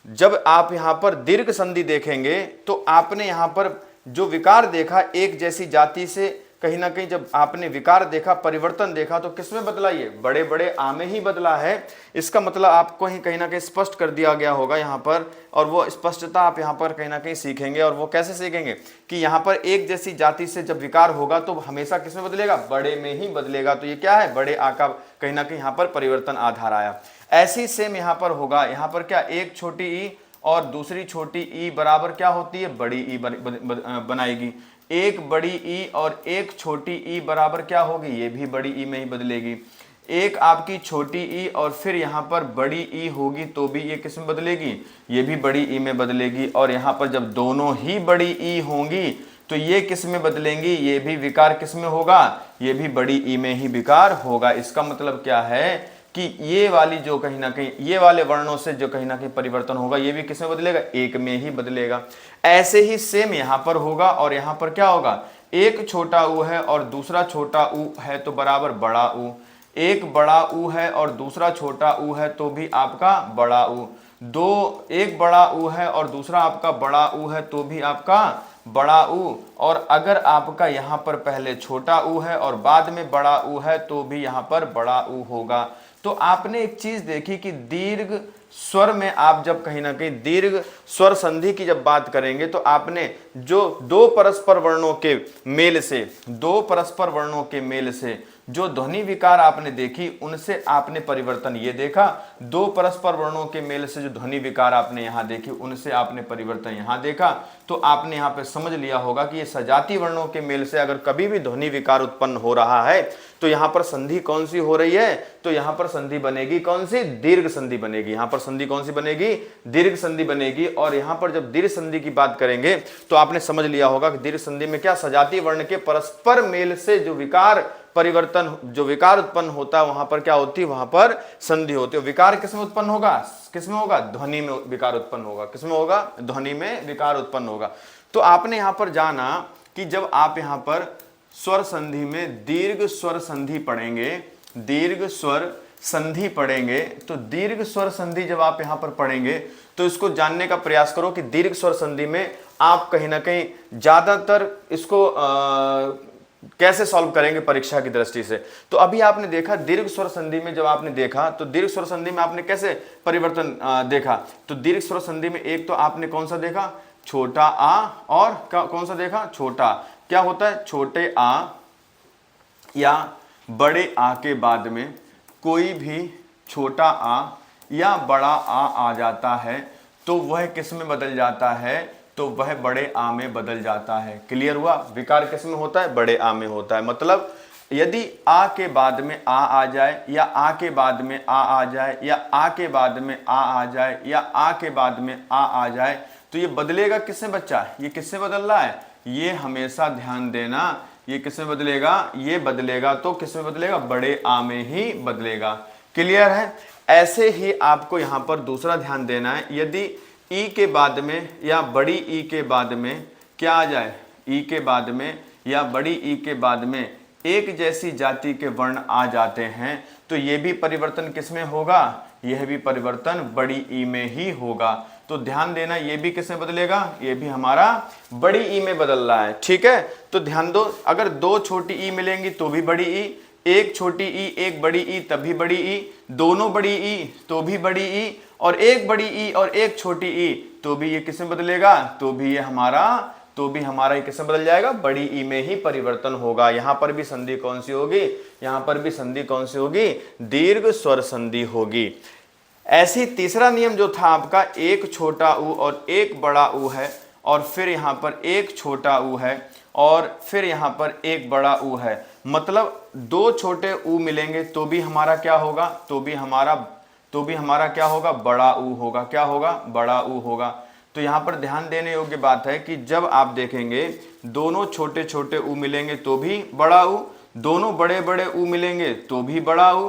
A: जब आप यहां पर दीर्घ संधि देखेंगे तो आपने यहां पर जो विकार देखा एक जैसी जाति से कहीं ना कहीं जब आपने विकार देखा, परिवर्तन देखा, तो किसमें बदला? ये बड़े बड़े आ में ही बदला है। इसका मतलब आपको ही कहीं ना कहीं स्पष्ट कर दिया गया होगा यहाँ पर, और वो स्पष्टता आप यहाँ पर कहीं ना कहीं सीखेंगे। और वो कैसे सीखेंगे कि यहाँ पर एक जैसी जाति से जब विकार होगा तो हमेशा किसमें बदलेगा? बड़े में ही बदलेगा। तो ये क्या है? बड़े आ का कहीं ना कहीं यहाँ पर परिवर्तन आधार आया। ऐसी सेम यहाँ पर होगा, यहाँ पर क्या, एक छोटी ई और दूसरी छोटी ई बराबर क्या होती है? बड़ी ई बनाएगी। एक बड़ी ई और एक छोटी ई बराबर क्या होगी? ये भी बड़ी ई में ही बदलेगी। एक आपकी छोटी ई और फिर यहाँ पर बड़ी ई होगी तो भी ये किस में बदलेगी? ये भी बड़ी ई में बदलेगी। और यहाँ पर जब दोनों ही बड़ी ई होंगी तो ये किस में बदलेंगी? ये भी विकार किस में होगा? ये भी बड़ी ई में ही विकार होगा। इसका मतलब क्या है कि ये वाली जो कहीं ना कहीं ये वाले वर्णों से जो कहीं ना कहीं परिवर्तन होगा ये भी किस में बदलेगा? एक में ही बदलेगा। ऐसे ही सेम यहाँ पर होगा, और यहाँ पर क्या होगा? एक छोटा ऊ है और दूसरा छोटा ऊ है तो बराबर बड़ा ऊ। एक बड़ा ऊ है और दूसरा छोटा ऊ है तो भी आपका बड़ा ऊ। एक बड़ा ऊ है और दूसरा आपका बड़ा ऊ है तो भी आपका बड़ा ऊ। और अगर आपका यहाँ पर पहले छोटा ऊ है और बाद में बड़ा ऊ है तो भी यहाँ पर बड़ा ऊ होगा। तो आपने एक चीज देखी कि दीर्घ स्वर में आप जब कहीं ना कहीं दीर्घ स्वर संधि की जब बात करेंगे तो आपने जो दो परस्पर वर्णों के मेल से जो ध्वनि विकार आपने देखी उनसे आपने परिवर्तन ये देखा। दो परस्पर वर्णों के मेल से जो ध्वनि विकार आपने यहाँ देखी उनसे आपने परिवर्तन यहाँ देखा। तो आपने यहाँ पे समझ लिया होगा कि ये सजाती वर्णों के मेल से अगर कभी भी ध्वनि विकार उत्पन्न हो रहा है तो यहाँ पर संधि कौन सी हो रही है? तो यहाँ पर संधि बनेगी कौन सी? दीर्घ संधि बनेगी। यहाँ पर संधि कौन सी बनेगी? दीर्घ संधि बनेगी। और यहाँ पर जब दीर्घ संधि की बात करेंगे तो आपने समझ लिया होगा कि दीर्घ संधि में क्या, सजाती वर्ण के परस्पर मेल से जो विकार परिवर्तन, जो विकार उत्पन्न होता है वहां पर क्या होती है? वहां पर संधि होती है। विकार किसमें उत्पन्न होगा? किसमें होगा? ध्वनि में विकार उत्पन्न होगा। किसमें होगा? ध्वनि में विकार उत्पन्न होगा। तो आपने यहां पर जाना कि जब आप यहां पर स्वर संधि में दीर्घ स्वर संधि पढ़ेंगे, दीर्घ स्वर संधि पढ़ेंगे, तो दीर्घ स्वर संधि जब आप यहां पर पढ़ेंगे तो इसको जानने का प्रयास करो कि दीर्घ स्वर संधि में आप कहीं ना कहीं ज्यादातर इसको कैसे सॉल्व करेंगे परीक्षा की दृष्टि से। तो अभी आपने देखा दीर्घ स्वर संधि में, जब आपने देखा तो दीर्घ स्वर संधि में आपने कैसे परिवर्तन देखा। तो दीर्घ स्वर संधि में एक तो आपने कौन सा देखा? छोटा आ। और कौन सा देखा? छोटा। क्या होता है? छोटे आ या बड़े आ के बाद में कोई भी छोटा आ या बड़ा आ जाता है तो वह किस में बदल जाता है? तो वह बड़े आ में बदल जाता है। क्लियर हुआ? विकार किस में होता है? बड़े आ में होता है। मतलब यदि आ के बाद में आ जाए, या आ के बाद में आ जाए, या आ के बाद में आ जाए, या आ के बाद में आ जाए, तो ये बदलेगा किससे बच्चा? ये किससे बदल रहा है? ये हमेशा ध्यान देना, ये किसमें बदलेगा? ये बदलेगा तो किसमें बदलेगा? बड़े आ में ही बदलेगा। क्लियर है? ऐसे ही आपको यहां पर दूसरा ध्यान देना है, यदि ई के बाद में या बड़ी ई के बाद में क्या आ जाए? ई के बाद में या बड़ी ई के बाद में एक जैसी जाति के वर्ण आ जाते हैं तो ये भी परिवर्तन किसमें होगा? यह भी परिवर्तन बड़ी ई में ही होगा। तो ध्यान देना, ये भी किसमें बदलेगा? ये भी हमारा बड़ी ई में बदल रहा है। ठीक है, तो ध्यान दो, अगर दो छोटी ई मिलेंगी तो भी बड़ी ई, एक छोटी ई एक बड़ी ई तब भी बड़ी ई, दोनों बड़ी ई तो भी बड़ी ई, और एक बड़ी ई और एक छोटी ई तो भी ये किसमें बदलेगा? तो भी हमारा ये किसमें बदल जाएगा? बड़ी ई में ही परिवर्तन होगा। यहां पर भी संधि कौन सी होगी? यहां पर भी संधि कौन सी होगी? दीर्घ स्वर संधि होगी। ऐसी तीसरा नियम जो था आपका, एक छोटा ऊ और एक बड़ा ऊ है, और फिर यहां पर एक छोटा ऊ है और फिर यहां पर एक बड़ा ऊ है। मतलब दो छोटे ऊ मिलेंगे तो भी हमारा क्या होगा? तो भी हमारा क्या होगा? बड़ा ऊ होगा। क्या होगा? बड़ा ऊ होगा। तो यहां पर ध्यान देने योग्य बात है कि जब आप देखेंगे दोनों छोटे छोटे ऊ मिलेंगे तो भी बड़ा ऊ, दोनों बड़े बड़े ऊ मिलेंगे तो भी बड़ा ऊ,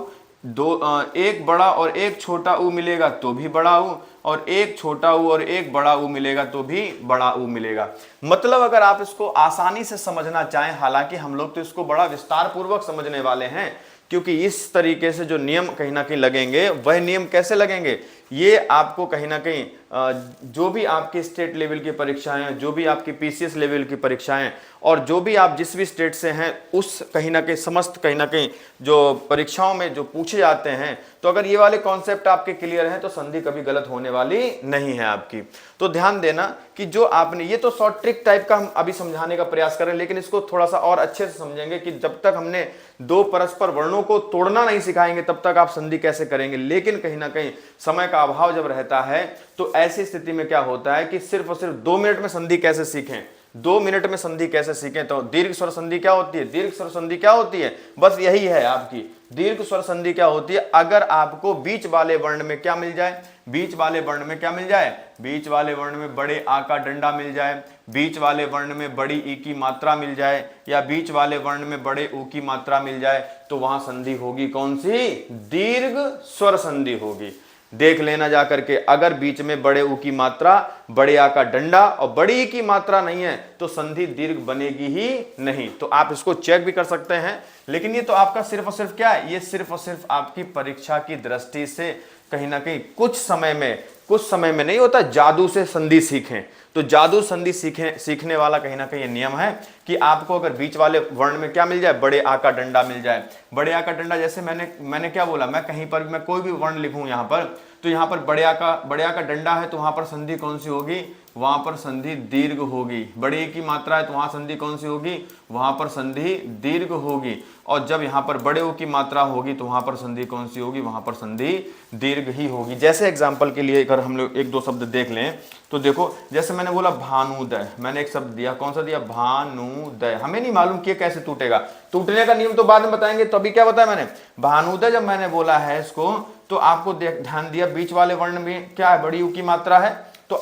A: एक बड़ा और एक छोटा ऊ मिलेगा तो भी बड़ा ऊ, और एक छोटा ऊ और एक बड़ा ऊ मिलेगा तो भी बड़ा ऊ मिलेगा। मतलब अगर आप इसको आसानी से समझना चाहें, हालांकि हम लोग तो इसको बड़ा विस्तार पूर्वक समझने वाले हैं, क्योंकि इस तरीके से जो नियम कहीं ना कहीं लगेंगे वह नियम कैसे लगेंगे ये आपको कहीं ना कहीं जो भी आपकी स्टेट लेवल की परीक्षाएं हैं, जो भी आपकी पीसीएस लेवल की परीक्षाएं, और जो भी आप जिस भी स्टेट से हैं उस कहीं ना कहीं समस्त कहीं ना कहीं जो परीक्षाओं में जो पूछे जाते हैं, तो अगर ये वाले कॉन्सेप्ट आपके क्लियर हैं तो संधि कभी गलत होने वाली नहीं है आपकी। तो ध्यान देना कि जो आपने, ये तो शॉर्ट ट्रिक टाइप का हम अभी समझाने का प्रयास कर रहे हैं, लेकिन इसको थोड़ा सा और अच्छे से समझेंगे कि जब तक हमने दो परस्पर वर्णों को तोड़ना नहीं सिखाएंगे तब तक आप संधि कैसे करेंगे। लेकिन कहीं ना कहीं समय का अभाव जब रहता है तो ऐसी स्थिति में क्या होता है कि सिर्फ और सिर्फ 2 मिनट में संधि कैसे सीखें, 2 मिनट में संधि कैसे सीखें। तो दीर्घ स्वर संधि क्या होती है, दीर्घ स्वर संधि क्या होती है, बस यही है आपकी दीर्घ स्वर संधि क्या होती है। अगर आपको बीच वाले वर्ण में क्या मिल जाए, बीच वाले वर्ण में क्या मिल जाए, बीच वाले वर्ण में बड़े आ का डंडा मिल जाए, बीच वाले वर्ण में बड़ी ई की मात्रा मिल जाए, या बीच वाले वर्ण में बड़े ऊ की मात्रा मिल जाए, तो वहां संधि होगी कौन सी, दीर्घ स्वर संधि होगी। देख लेना जाकर के, अगर बीच में बड़े ऊ की मात्रा, बड़े आ का डंडा और बड़ी ई की मात्रा नहीं है तो संधि दीर्घ बनेगी ही नहीं। तो आप इसको चेक भी कर सकते हैं, लेकिन ये तो आपका सिर्फ और सिर्फ क्या है, ये सिर्फ और सिर्फ आपकी परीक्षा की दृष्टि से कहीं ना कहीं कुछ समय में नहीं होता, जादू से संधि सीखें। तो जादू संधि सीखने वाला कहीं ना कहीं नियम है कि आपको अगर बीच वाले वर्ण में क्या मिल जाए, बड़े आ का डंडा मिल जाए, बड़े आ का डंडा, जैसे मैंने क्या बोला, मैं कहीं पर मैं कोई भी वर्ण लिखूं यहां पर, तो यहां पर बड़े आ का डंडा है तो वहां पर संधि कौन सी होगी, वहां पर संधि दीर्घ होगी। बड़े की मात्रा है तो वहां संधि कौन सी होगी, वहां पर संधि दीर्घ होगी। और जब यहां पर बड़े ओ की मात्रा होगी तो वहां पर संधि कौन सी होगी, वहां पर संधि दीर्घ ही होगी। जैसे एग्जांपल के लिए अगर हम लोग एक दो शब्द देख लें तो देखो, जैसे मैंने बोला भानुदय, मैंने एक शब्द दिया, कौन सा दिया, भानुदय। हमें नहीं मालूम कि कैसे टूटेगा, टूटने का नियम तो बाद में बताएंगे। तो अभी क्या बताया मैंने, भानुदय जब मैंने बोला है इसको, तो आपको ध्यान दिया बीच वाले वर्ण में क्या है, बड़ी ऊ की मात्रा है। तो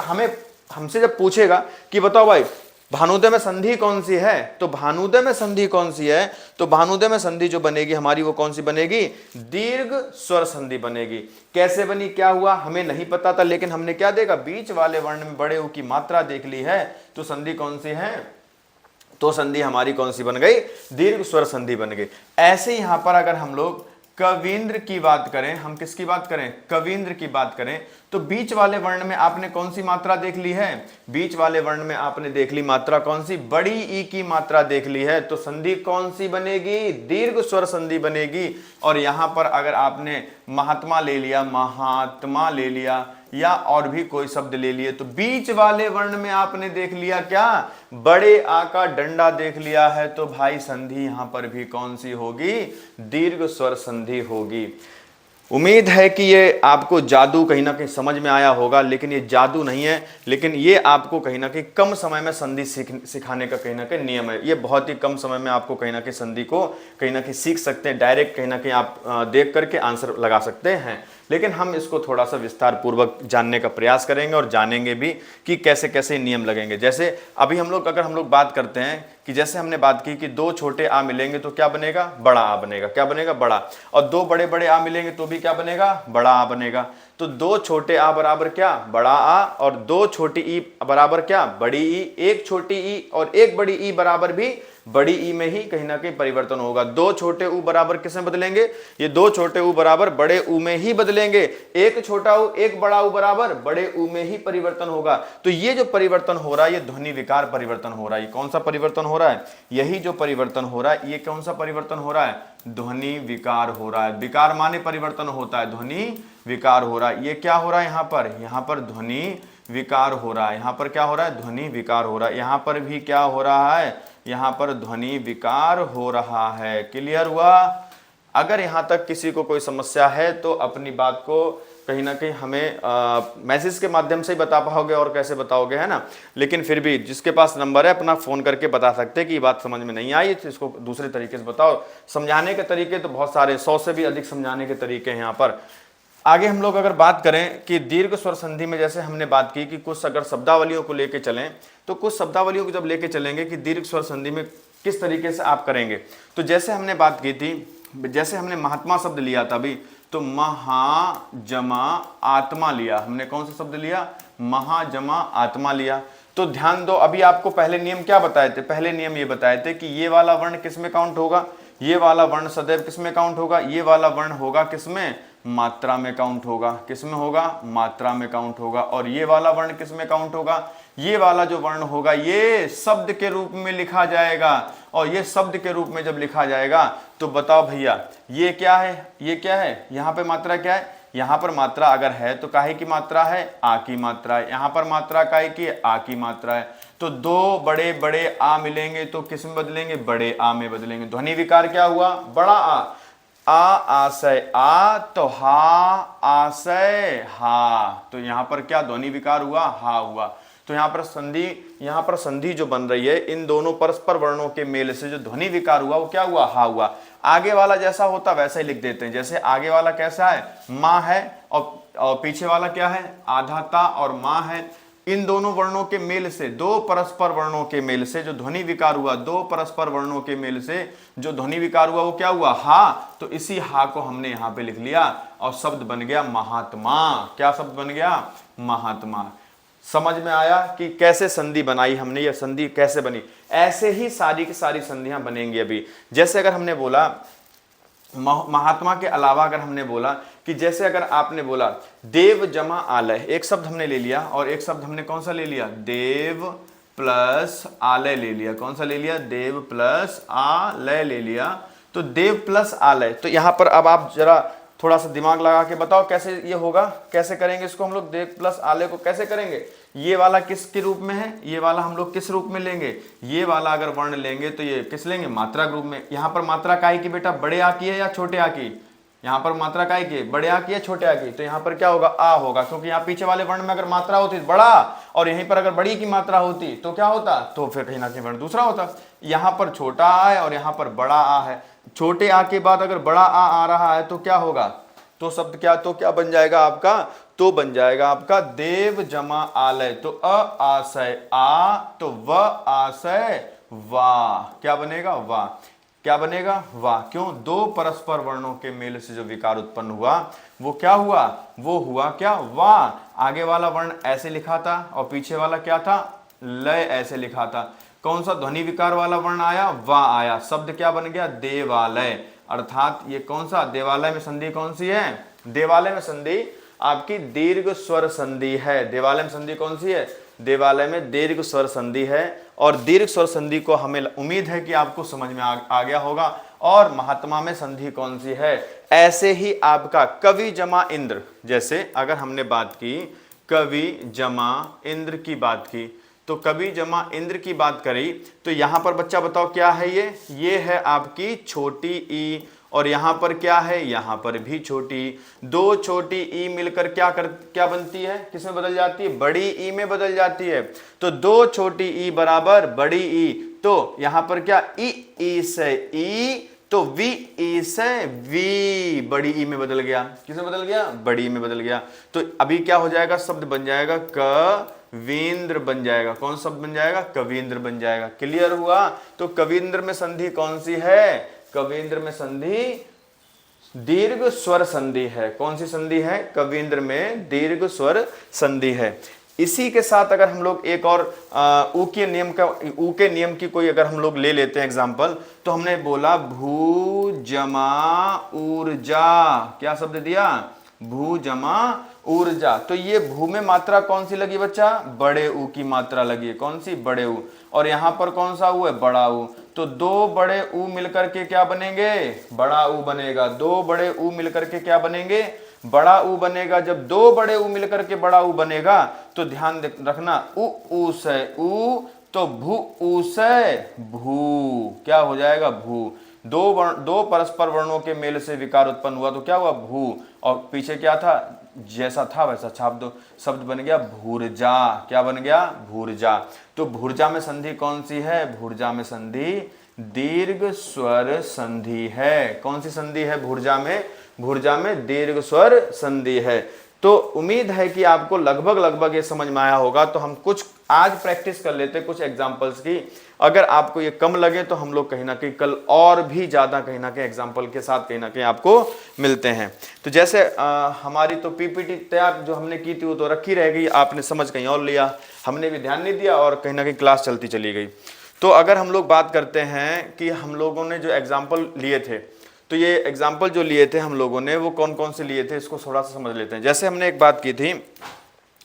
A: हमसे जब पूछेगा कि बताओ भाई भानुदय में संधि कौन सी है, तो भानुदय में संधि कौन सी है, तो भानुदय में संधि जो बनेगी हमारी वो कौन सी बनेगी, दीर्घ स्वर संधि बनेगी। कैसे बनी, क्या हुआ, हमें नहीं पता था, लेकिन हमने क्या देखा, बीच वाले वर्ण में बड़े ऊ की मात्रा देख ली है, तो संधि कौन सी है, तो संधि हमारी कौन सी बन गई, दीर्घ स्वर संधि बन गई। ऐसे यहां पर अगर हम लोग कवींद्र की बात करें, हम किसकी बात करें, कवींद्र की बात करें, तो बीच वाले वर्ण में आपने कौन सी मात्रा देख ली है, बीच वाले वर्ण में आपने देख ली मात्रा कौन सी, बड़ी ई की मात्रा देख ली है, तो संधि कौन सी बनेगी, दीर्घ स्वर संधि बनेगी। और यहां पर अगर आपने महात्मा ले लिया, महात्मा ले लिया, या और भी कोई शब्द ले लिए, तो बीच वाले वर्ण में आपने देख लिया क्या, बड़े आ का डंडा देख लिया है, तो भाई संधि यहां पर भी कौन सी होगी, दीर्घ स्वर संधि होगी। उम्मीद है कि ये आपको जादू कहीं ना कहीं समझ में आया होगा, लेकिन ये जादू नहीं है, लेकिन ये आपको कहीं ना कहीं कम समय में संधि सिखाने का कहीं ना कहीं नियम है। ये बहुत ही कम समय में आपको कहीं ना कहीं संधि को कहीं ना कहीं सीख सकते हैं, डायरेक्ट कहीं ना कहीं आप देख करके आंसर लगा सकते हैं। लेकिन हम इसको थोड़ा सा विस्तार पूर्वक जानने का प्रयास करेंगे और जानेंगे भी कि कैसे कैसे नियम लगेंगे। जैसे अभी अगर हम लोग बात करते हैं कि जैसे हमने बात की कि दो छोटे आ मिलेंगे तो क्या बनेगा, बड़ा आ बनेगा, क्या बनेगा, बड़ा। और दो बड़े बड़े आ मिलेंगे तो भी क्या बनेगा, बड़ा आ बनेगा। तो दो छोटे आ बराबर क्या, बड़ा आ, और दो छोटी ई बराबर क्या, बड़ी ई। एक छोटी ई और एक बड़ी ई बराबर भी बड़ी ई में ही कहीं ना कहीं परिवर्तन होगा। दो छोटे ऊ बराबर किसमें बदलेंगे, ये दो छोटे ऊ बराबर बड़े ऊ में ही बदलेंगे। एक छोटा ऊ एक बड़ा ऊ बराबर बड़े ऊ में ही परिवर्तन होगा। तो ये जो परिवर्तन हो रहा है ये ध्वनि विकार परिवर्तन हो रहा है। कौन सा परिवर्तन हो रहा है, यही जो परिवर्तन हो रहा है ये कौन सा परिवर्तन हो रहा है, ध्वनि विकार हो रहा है। विकार माने परिवर्तन होता है, ध्वनि विकार हो रहा है। ये क्या हो रहा है यहाँ पर ध्वनि विकार हो रहा है। यहाँ पर क्या हो रहा है, ध्वनि विकार हो रहा है। यहाँ पर भी क्या हो रहा है, यहाँ पर ध्वनि विकार हो रहा है। क्लियर हुआ। अगर यहाँ तक किसी को कोई समस्या है तो अपनी बात को कहीं ना कहीं हमें मैसेज के माध्यम से ही बता पाओगे, और कैसे बताओगे, है ना। लेकिन फिर भी जिसके पास नंबर है अपना फ़ोन करके बता सकते हैं कि ये बात समझ में नहीं आई तो इसको दूसरे तरीके से बताओ। समझाने के तरीके तो बहुत सारे, 100 से भी अधिक समझाने के तरीके हैं यहाँ पर। आगे हम लोग अगर बात करें कि दीर्घ स्वर संधि में जैसे हमने बात की कि कुछ अगर शब्दावलियों को लेके चलें, तो कुछ शब्दावलियों को जब लेके चलेंगे कि दीर्घ स्वर संधि में किस तरीके से आप करेंगे। तो जैसे हमने बात की थी, जैसे हमने महात्मा शब्द लिया था अभी, तो महाजमा आत्मा लिया हमने। कौन सा शब्द लिया, महाजमा आत्मा लिया। तो ध्यान दो, अभी आपको पहले नियम क्या बताए थे, पहले नियम ये बताए थे कि ये वाला वर्ण किस में काउंट होगा, ये वाला वर्ण सदैव किस में काउंट होगा, ये वाला वर्ण होगा किस में, मात्रा में काउंट होगा। किस में होगा? मात्रा में काउंट होगा। और ये वाला वर्ण किस में काउंट होगा? ये वाला जो वर्ण होगा ये शब्द के रूप में लिखा जाएगा। और ये शब्द के रूप में जब लिखा जाएगा तो बताओ भैया ये क्या है? ये क्या है? यहाँ पे मात्रा क्या है? यहाँ पर मात्रा अगर है तो काहे की मात्रा है? आ की मात्रा है। यहाँ पर मात्रा काहे की है? आ की मात्रा है। तो दो बड़े बड़े आ मिलेंगे तो किस में बदलेंगे? बड़े आ में बदलेंगे। ध्वनि विकार क्या हुआ? बड़ा आ आशय आ, तो हा आशय हा, तो यहाँ पर क्या ध्वनि विकार हुआ? हा हुआ। तो यहाँ पर संधि जो बन रही है इन दोनों परस्पर वर्णों के मेल से जो ध्वनि विकार हुआ वो क्या हुआ? हा हुआ। आगे वाला जैसा होता वैसा ही लिख देते हैं। जैसे आगे वाला कैसा है? माँ है और पीछे वाला क्या है? आधा ता और माँ है। इन दोनों वर्णों के मेल से, दो परस्पर वर्णों के मेल से जो ध्वनि विकार हुआ, दो परस्पर वर्णों के मेल से जो ध्वनि विकार हुआ वो क्या हुआ? हा। तो इसी हा को हमने यहाँ पे लिख लिया और शब्द बन गया महात्मा। क्या शब्द बन गया? महात्मा। समझ में आया कि कैसे संधि बनाई हमने, यह संधि कैसे बनी? ऐसे ही सारी की सारी संधियां बनेंगी अभी। जैसे अगर हमने बोला महात्मा के अलावा अगर हमने बोला कि जैसे अगर आपने बोला देव जमा आलय, एक शब्द हमने ले लिया और एक शब्द हमने कौन सा ले लिया? देव प्लस आलय ले लिया। कौन सा ले लिया? देव प्लस आलय ले लिया। तो देव प्लस आलय, तो यहां पर अब आप जरा थोड़ा सा दिमाग लगा के बताओ कैसे ये होगा? कैसे करेंगे इसको हम लोग? देव प्लस आलय को कैसे करेंगे? ये वाला किसके रूप में है? ये वाला हम लोग किस रूप में लेंगे? ये वाला अगर वर्ण लेंगे तो ये किस लेंगे? मात्रा रूप में। यहाँ पर मात्रा काहे की बेटा? बड़े आ की है या छोटे आ की? यहाँ पर मात्रा काहे की? बड़े आ की या छोटे आ की? तो यहाँ पर क्या होगा? आ होगा, क्योंकि यहाँ पीछे वाले वर्ण में अगर मात्रा होती बड़ा और यहीं पर अगर बड़ी की मात्रा होती तो क्या होता? तो फिर कहीं ना कहीं वर्ण दूसरा होता। यहाँ पर छोटा आ है और यहाँ पर बड़ा आ है। छोटे आ के बाद अगर बड़ा आ रहा है तो क्या होगा? तो शब्द क्या बन जाएगा आपका? तो बन जाएगा आपका देव जमा आलय। तो अ आशय आ, तो व आशय वा। क्या बनेगा? वा। क्या बनेगा? वा। क्यों? दो परस्पर वर्णों के मेल से जो विकार उत्पन्न हुआ वो क्या हुआ? वो हुआ क्या? वा। आगे वाला वर्ण ऐसे लिखा था और पीछे वाला क्या था? लय ऐसे लिखा था। कौन सा ध्वनि विकार वाला वर्ण आया? वा आया। शब्द क्या बन गया? देवालय। अर्थात ये कौन सा? देवालय में संधि कौन सी है? देवालय में संधि आपकी दीर्घ स्वर संधि है। देवालय में संधि कौन सी है? देवालय में दीर्घ स्वर संधि है। और दीर्घ स्वर संधि को हमें उम्मीद है कि आपको समझ में आ गया होगा। और महात्मा में संधि कौन सी है? ऐसे ही आपका कवि जमा इंद्र, जैसे अगर हमने बात की कवि जमा इंद्र की बात की, तो कवि जमा इंद्र की बात करी तो यहां पर बच्चा बताओ क्या है? ये है आपकी छोटी ई। और यहां पर क्या है? यहां पर भी छोटी। दो छोटी ई मिलकर क्या बनती है? किसमें बदल जाती है? बड़ी ई में बदल जाती है। तो दो छोटी ई बराबर बड़ी ई। तो यहां पर क्या? ई से ई, तो वी ई से वी, बड़ी ई में बदल गया। किसमें बदल गया? बड़ी ई में बदल गया। तो अभी क्या हो जाएगा? शब्द बन जाएगा कवींद्र बन जाएगा। कौन शब्द बन जाएगा? कवींद्र बन जाएगा। क्लियर हुआ? तो कवींद्र में संधि कौन सी है? कवींद्र में संधि दीर्घ स्वर संधि है। कौन सी संधि है? कवींद्र में दीर्घ स्वर संधि है। इसी के साथ अगर हम लोग एक और ऊ के नियम की कोई अगर हम लोग ले लेते हैं एग्जांपल, तो हमने बोला भू जमा ऊर्जा। क्या शब्द दिया? भू जमा ऊर्जा। तो ये भू में मात्रा कौन सी लगी बच्चा? बड़े ऊ की मात्रा लगी है। कौन सी? बड़े ऊ। और यहां पर कौन सा ऊ है? बड़ा ऊ। तो दो बड़े ऊ मिलकर के क्या बनेंगे? बड़ा ऊ बनेगा। दो बड़े ऊ मिलकर के क्या बनेंगे? बड़ा ऊ बनेगा। जब दो बड़े ऊ मिलकर के बड़ा ऊ बनेगा तो ध्यान रखना ऊ से ऊ, तो भू ऊ से भू। क्या हो जाएगा? भू। दो परस्पर वर्णों के मेल से विकार उत्पन्न हुआ तो क्या हुआ? भू। और पीछे क्या था? जैसा था वैसा छाप दो। शब्द बन गया भूर्जा। क्या बन गया? भूर्जा। तो भूर्जा में संधि कौन सी है? भूर्जा में संधि दीर्घ स्वर संधि है। कौन सी संधि है भूर्जा में? भूर्जा में दीर्घ स्वर संधि है। तो उम्मीद है कि आपको लगभग ये समझ में आया होगा। तो हम कुछ आज प्रैक्टिस कर लेते कुछ एग्जांपल्स की। अगर आपको ये कम लगे तो हम लोग कहीं ना कहीं कल और भी ज्यादा कहीं ना कहीं एग्जांपल के साथ कहीं ना कहीं आपको मिलते हैं। तो जैसे हमारी तो पीपीटी तैयार जो हमने की थी वो तो रखी रह गई, आपने समझ कहीं और लिया, हमने भी ध्यान नहीं दिया और कहीं ना कहीं क्लास चलती चली गई। तो अगर हम लोग बात करते हैं कि हम लोगों ने जो एग्जाम्पल लिए थे तो ये एग्जाम्पल जो लिए थे हम लोगों ने वो कौन कौन से लिए थे, इसको थोड़ा सा समझ लेते हैं। जैसे हमने एक बात की थी,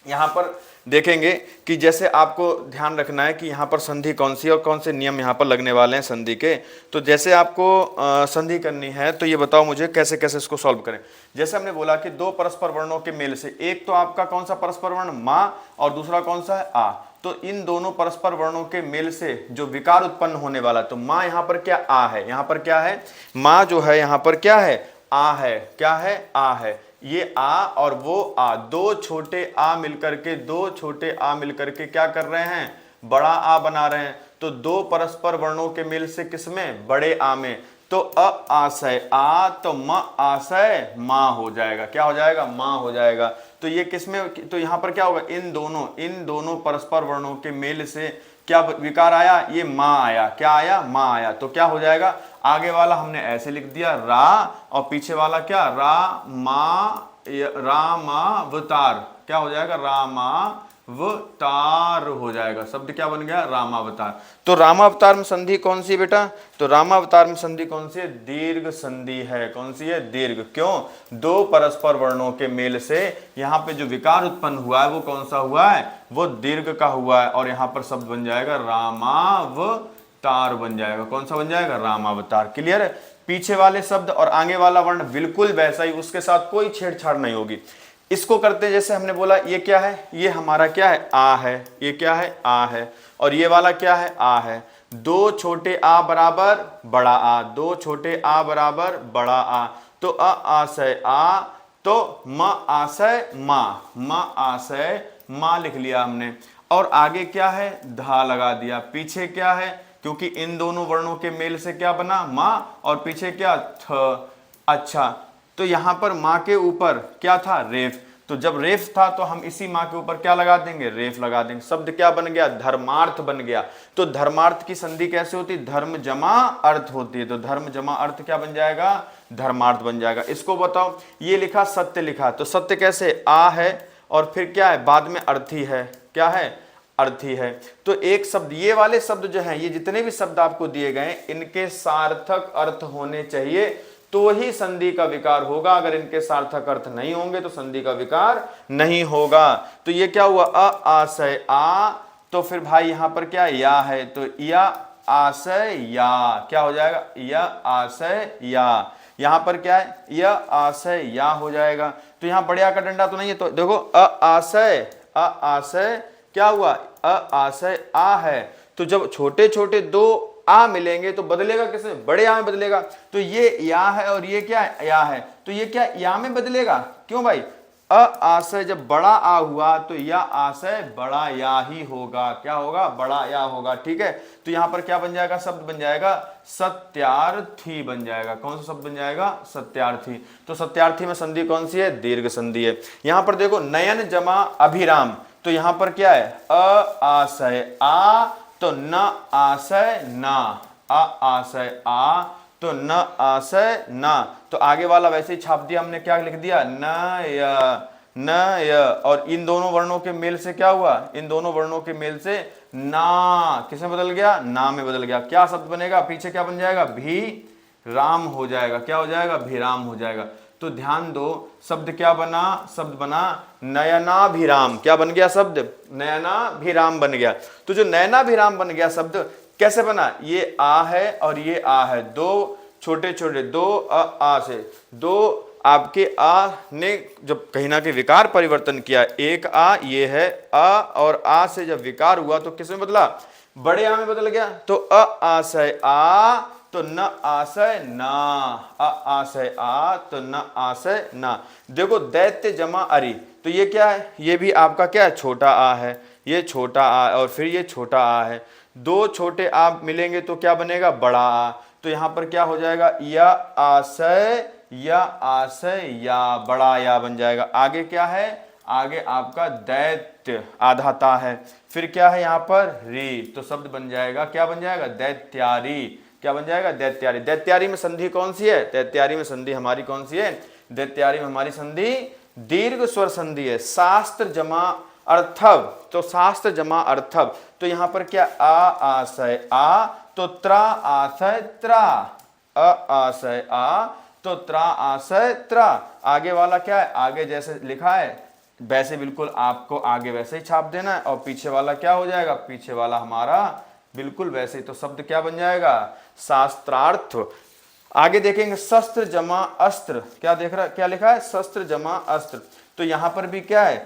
A: यहाँ पर देखेंगे कि जैसे आपको ध्यान रखना है कि यहाँ पर संधि कौन सी है और कौन से नियम यहाँ पर लगने वाले हैं संधि के। तो जैसे आपको संधि करनी है तो ये बताओ मुझे कैसे कैसे इसको सॉल्व करें। जैसे हमने बोला कि दो परस्पर वर्णों के मेल से, एक तो आपका कौन सा परस्पर वर्ण मा और दूसरा कौन सा है आ, तो इन दोनों परस्पर वर्णों के मेल से जो विकार उत्पन्न होने वाला, तो माँ यहाँ पर क्या आ है, यहाँ पर क्या है माँ जो है यहाँ पर क्या है आ है, क्या है आ है। ये आ और वो आ, दो छोटे आ मिलकर के, दो छोटे आ मिलकर के क्या कर रहे हैं, बड़ा आ बना रहे हैं। तो दो परस्पर वर्णों के मेल से किसमें, बड़े आ में। तो अ आशय आ, तो म आशय मां हो जाएगा, क्या हो जाएगा, मां हो जाएगा। तो ये किसमें, तो यहां पर क्या होगा, इन दोनों परस्पर वर्णों के मेल से क्या विकार आया, ये मां आया, क्या आया, मां आया। तो क्या हो जाएगा, आगे वाला हमने ऐसे लिख दिया रा, और पीछे वाला क्या रा मा, रामावतार, क्या हो जाएगा, रामावतार हो जाएगा। शब्द क्या बन गया, रामावतार। तो रामावतार में संधि कौन सी है बेटा, तो रामावतार में संधि कौन सी है, दीर्घ संधि है। कौन सी है, दीर्घ। क्यों, दो परस्पर वर्णों के मेल से यहाँ पे जो विकार उत्पन्न हुआ है वो कौन सा हुआ है, वो दीर्घ का हुआ है। और यहाँ पर शब्द बन जाएगा रामावतार बन जाएगा। कौन सा बन जाएगा, रामावतार। क्लियर है। पीछे वाले शब्द और आगे वाला वर्ण बिल्कुल वैसा ही, उसके साथ कोई छेड़छाड़ नहीं होगी। इसको करते हैं, जैसे हमने बोला ये क्या है, ये हमारा क्या है, आ है, ये क्या है, आ है, और ये वाला क्या है, आ है। दो छोटे आ बराबर बड़ा आ, दो छोटे आ बराबर बड़ा आ। तो अ आशय आ, तो म आशय मा, म आशय मा लिख लिया हमने। और आगे क्या है, धा लगा दिया। पीछे क्या है, क्योंकि इन दोनों वर्णों के मेल से क्या बना, माँ, और पीछे क्या, थ। अच्छा, तो यहां पर माँ के ऊपर क्या था, रेफ। तो जब रेफ था तो हम इसी माँ के ऊपर क्या लगा देंगे, रेफ लगा देंगे। शब्द क्या बन गया, धर्मार्थ बन गया। तो धर्मार्थ की संधि कैसे होती, धर्म जमा अर्थ होती है। तो धर्म जमा अर्थ क्या बन जाएगा, धर्मार्थ बन जाएगा। इसको बताओ, ये लिखा सत्य लिखा, तो सत्य कैसे, आ है और फिर क्या है, बाद में अर्थी है, क्या है, अर्थी है। तो एक शब्द, ये वाले शब्द जो हैं, ये जितने भी शब्द आपको दिए गए इनके सार्थक अर्थ होने चाहिए तो ही संधि का विकार होगा। अगर इनके सार्थक अर्थ नहीं होंगे तो संधि का विकार नहीं होगा। तो ये क्या हुआ, अ आशय आ, तो फिर भाई यहां पर क्या या है, तो या आशय या, क्या हो जाएगा, या आशय या। यहां पर क्या है, या आशय या हो जाएगा। तो यहां बड़े आ का डंडा तो नहीं है, तो देखो अ आशय क्या हुआ, अ आशय आ है। तो जब छोटे छोटे दो आ मिलेंगे तो बदलेगा किसमें, बड़े आ में बदलेगा। तो ये या है और ये क्या है, या है, तो ये क्या या में बदलेगा। क्यों भाई, अ आशय जब बड़ा आ हुआ तो या आशय बड़ा या ही होगा, क्या होगा, बड़ा या होगा। ठीक है। तो यहां पर क्या बन जाएगा, शब्द बन जाएगा सत्यार्थी बन जाएगा। कौन सा शब्द बन जाएगा, सत्यार्थी। तो सत्यार्थी में संधि कौन सी है, दीर्घ संधि है। यहां पर देखो नयन जमा अभिराम, तो यहां पर क्या है, अ आशय आ, तो न आशय ना, अ आशय आ, तो न आशय ना। तो आगे वाला वैसे ही छाप दिया हमने, क्या लिख दिया, न य, न य। और इन दोनों वर्णों के मेल से क्या हुआ, इन दोनों वर्णों के मेल से ना किसमें बदल गया, ना में बदल गया। क्या शब्द बनेगा, पीछे क्या बन जाएगा, भी राम हो जाएगा। क्या हो जाएगा, भीराम हो जाएगा। तो ध्यान दो, शब्द क्या बना, शब्द बना नयनाभिराम। क्या बन गया शब्द, नयनाभिराम बन गया। तो जो नयनाभिराम बन गया शब्द कैसे बना, ये आ है और ये आ है, दो छोटे छोटे दो आ से, दो आपके आ ने जब कहीं ना कहीं विकार परिवर्तन किया, एक आ ये है आ, और आ से जब विकार हुआ तो किस में बदला, बड़े आ में बदल गया। तो अ आशय आ, तो न आशय ना, अ आशय आ, तो न आशय ना। देखो दैत्य जमा अरि, तो ये क्या है, ये भी आपका क्या है, छोटा आ है, ये छोटा आ और फिर ये छोटा आ है। दो छोटे आ मिलेंगे तो क्या बनेगा, बड़ा आ। तो यहां पर क्या हो जाएगा, या आशय या, बड़ा या बन जाएगा। आगे क्या है, आगे आपका दैत्य आधा ता है, फिर क्या है यहाँ पर री, तो शब्द बन जाएगा, क्या बन जाएगा, दैत्यारी। क्या बन जाएगा, दैत्यारी। दैत्यारी में संधि कौन सी है, दैत्यारी में संधि हमारी कौन सी है, दैत्यारी में हमारी संधि दीर्घ स्वर संधि है। शास्त्र जमा अर्थव, तो शास्त्र जमा अर्थव, तो यहां पर क्या, आ आशय आ, तो त्रा आशय त्रा, अ आशय आ, तो त्रा आशय त्रा। आगे वाला क्या है, आगे जैसे लिखा है वैसे बिल्कुल आपको आगे वैसे ही छाप देना है, और पीछे वाला क्या हो जाएगा, पीछे वाला हमारा बिल्कुल वैसे ही। तो शब्द क्या बन जाएगा, शास्त्रार्थ। आगे देखेंगे शस्त्र जमा अस्त्र, क्या देख रहा, क्या लिखा है, शस्त्र जमा अस्त्र। तो यहां पर भी क्या है,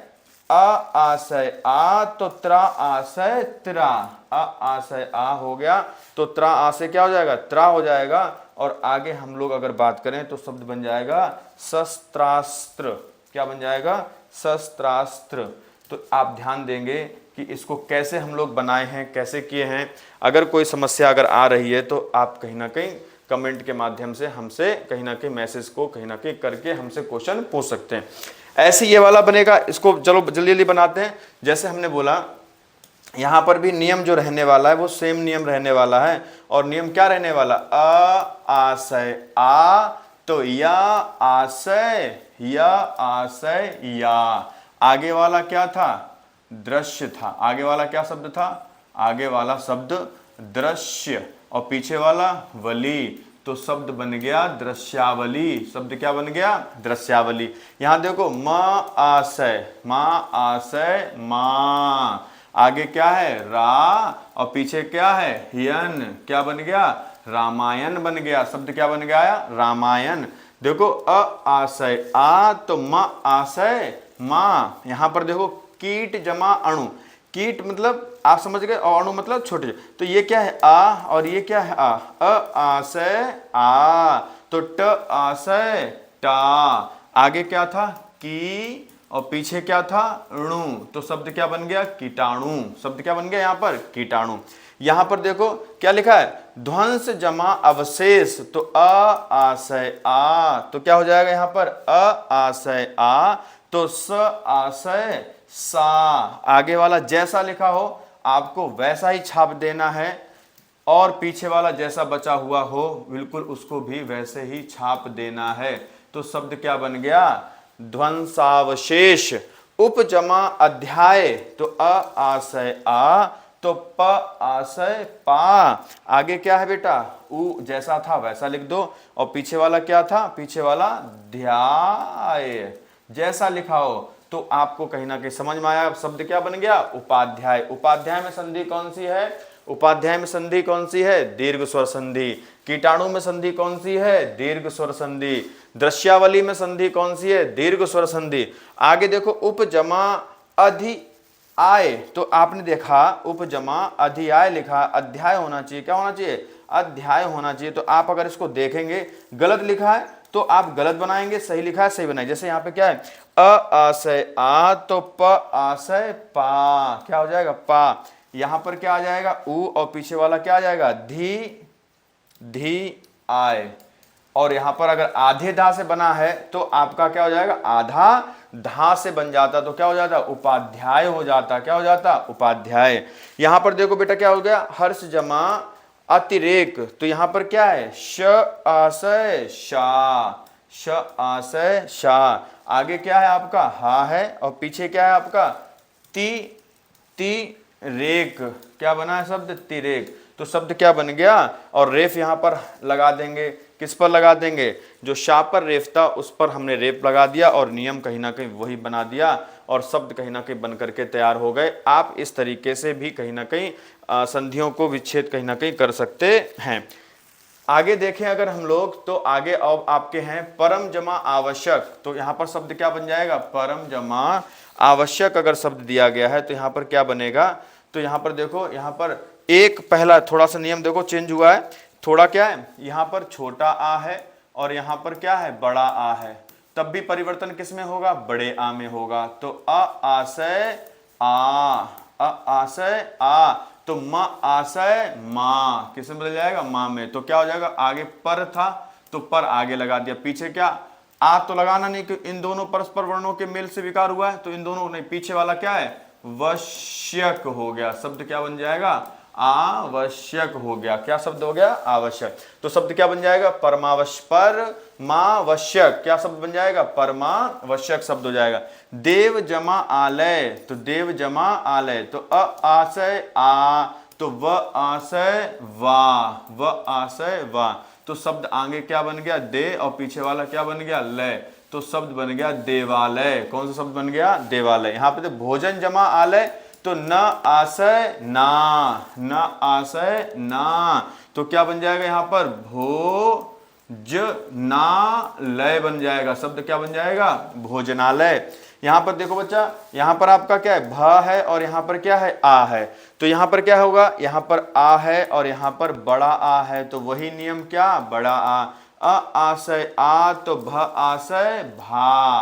A: अ आशय आ, तो त्रा आशय त्रा, अ आशय आ हो गया, तो त्रा आशय क्या हो जाएगा, त्रा हो जाएगा। और आगे हम लोग अगर बात करें तो शब्द बन जाएगा शस्त्रास्त्र, क्या बन जाएगा, शस्त्रास्त्र। तो आप ध्यान देंगे कि इसको कैसे हम लोग बनाए हैं, कैसे किए हैं। अगर कोई समस्या अगर आ रही है तो आप कहीं ना कहीं कमेंट के माध्यम से हमसे कहीं ना कहीं मैसेज को कहीं ना कहीं करके हमसे क्वेश्चन पूछ सकते हैं। ऐसे ये वाला बनेगा, इसको चलो जल्दी जल्दी बनाते हैं। जैसे हमने बोला यहां पर भी नियम जो रहने वाला है वो सेम नियम रहने वाला है। और नियम क्या रहने वाला, अ आशय आ, तो या आशय, या आशय या। आगे वाला क्या था, दृश्य था। आगे वाला क्या शब्द था, आगे वाला शब्द दृश्य, और पीछे वाला वली, तो शब्द बन गया दृश्यावली। शब्द क्या बन गया, दृश्यावली। यहां देखो म आशय, मां आशय मां, आगे क्या है रा, और पीछे क्या है यन, क्या बन गया, रामायण बन गया। शब्द क्या बन गया, रामायण। देखो अ आशय आ, तो म आशय मां। यहां पर देखो कीट जमा अणु, कीट मतलब आप समझ गए, और अणु मतलब छोटे। तो ये क्या है आ, और ये क्या है आ, अ आशय आ, तो ट आशय टा। आगे क्या था की, और पीछे क्या था णु, तो शब्द क्या बन गया, कीटाणु। शब्द क्या बन गया यहाँ पर, कीटाणु। यहां पर देखो क्या लिखा है, ध्वंस जमा अवशेष, तो अ आशय आ, तो क्या हो जाएगा यहाँ पर, अ आशय आ, तो स आशय सा। आगे वाला जैसा लिखा हो आपको वैसा ही छाप देना है, और पीछे वाला जैसा बचा हुआ हो बिल्कुल उसको भी वैसे ही छाप देना है। तो शब्द क्या बन गया, ध्वंसावशेष। उपजमा अध्याय, तो अ आशय आ, तो प आशय पा। आगे क्या है बेटा, उ जैसा था वैसा लिख दो, और पीछे वाला क्या था, पीछे वाला ध्याय, जैसा लिखा हो। तो आपको कहीं ना कहीं समझ में आया। शब्द क्या बन गया, उपाध्याय। उपाध्याय में संधि कौन सी है, उपाध्याय में संधि कौन सी है, दीर्घ स्वर संधि। कीटाणु में संधि कौन सी है, दीर्घ स्वर संधि। दृश्यावली में संधि कौन सी है, दीर्घ स्वर संधि। आगे देखो उपजमा अधि आय, तो आपने देखा उपजमा अधियाय लिखा, अध्याय होना चाहिए, क्या होना चाहिए, अध्याय होना चाहिए। तो आप अगर इसको देखेंगे गलत लिखा है तो आप गलत बनाएंगे, सही लिखा है सही बनाएंगे। जैसे यहाँ पे क्या है, अ आशय आ, तो प आशय पा, क्या हो जाएगा, पा। यहां पर क्या आ जाएगा, उ, और पीछे वाला क्या आ जाएगा, धी, धी आय। और यहां पर अगर आधे धा से बना है तो आपका क्या हो जाएगा, आधा धा से बन जाता, तो क्या हो जाता, उपाध्याय हो जाता, क्या हो जाता, उपाध्याय। यहां पर देखो बेटा क्या हो गया, हर्ष जमा अतिरेक, तो यहां पर क्या है, श आशय शा, श आशय शा। आगे क्या है आपका, हा है, और पीछे क्या है आपका, ती, ती रेक, क्या बना है शब्द, तिरेक। तो शब्द क्या बन गया, और रेफ यहां पर लगा देंगे, किस पर लगा देंगे, जो शा पर रेफ था उस पर हमने रेप लगा दिया, और नियम कहीं ना कहीं वही बना दिया, और शब्द कहीं ना कहीं बन करके तैयार हो गए। आप इस तरीके से भी कहीं ना कहीं संधियों को विच्छेद कहीं ना कहीं कर सकते हैं। आगे देखें अगर हम लोग, तो आगे अब आपके हैं परम जमा आवश्यक, तो यहां पर शब्द क्या बन जाएगा, परम जमा आवश्यक। अगर शब्द दिया गया है तो यहां पर क्या बनेगा, तो यहां पर देखो, यहां पर एक पहला थोड़ा सा नियम देखो चेंज हुआ है, थोड़ा क्या है, यहां पर छोटा आ है और यहां पर क्या है, बड़ा आ है। तब भी परिवर्तन किस में होगा, बड़े आ में होगा। तो अ आशय आ, अ आशय आ, तो म आशय मा, किस में बदल जाएगा, मां में। तो क्या हो जाएगा, आगे पर था तो पर आगे लगा दिया, पीछे क्या, आ तो लगाना नहीं, क्योंकि इन दोनों परस्पर वर्णों के मेल से विकार हुआ है, तो इन दोनों नहीं, पीछे वाला क्या है, वश्यक हो गया। शब्द क्या बन जाएगा, आवश्यक हो गया। क्या शब्द हो गया, आवश्यक। तो शब्द क्या बन जाएगा, परमावश्यक, परमावश्यक। क्या शब्द बन जाएगा, परमावश्यक शब्द हो जाएगा। देव जमा आलय, तो देव जमा आलय, तो अ आशय आ, तो व आशय वा, व आशय वा। तो शब्द आगे क्या बन गया दे और पीछे वाला क्या बन गया लय, तो शब्द बन गया देवालय। कौन सा शब्द बन गया देवालय। यहाँ पे तो भोजन जमा आलय, तो न आशय ना, न आशय ना, तो क्या बन जाएगा यहाँ पर भोजनालय बन जाएगा। शब्द क्या बन जाएगा भोजनालय। यहाँ पर देखो बच्चा, यहाँ पर आपका क्या है भ है और यहाँ पर क्या है आ है, तो यहाँ पर क्या होगा, यहाँ पर आ है और यहाँ पर बड़ा आ है, तो वही नियम क्या बड़ा आ आशय आ, तो भ आशय भा,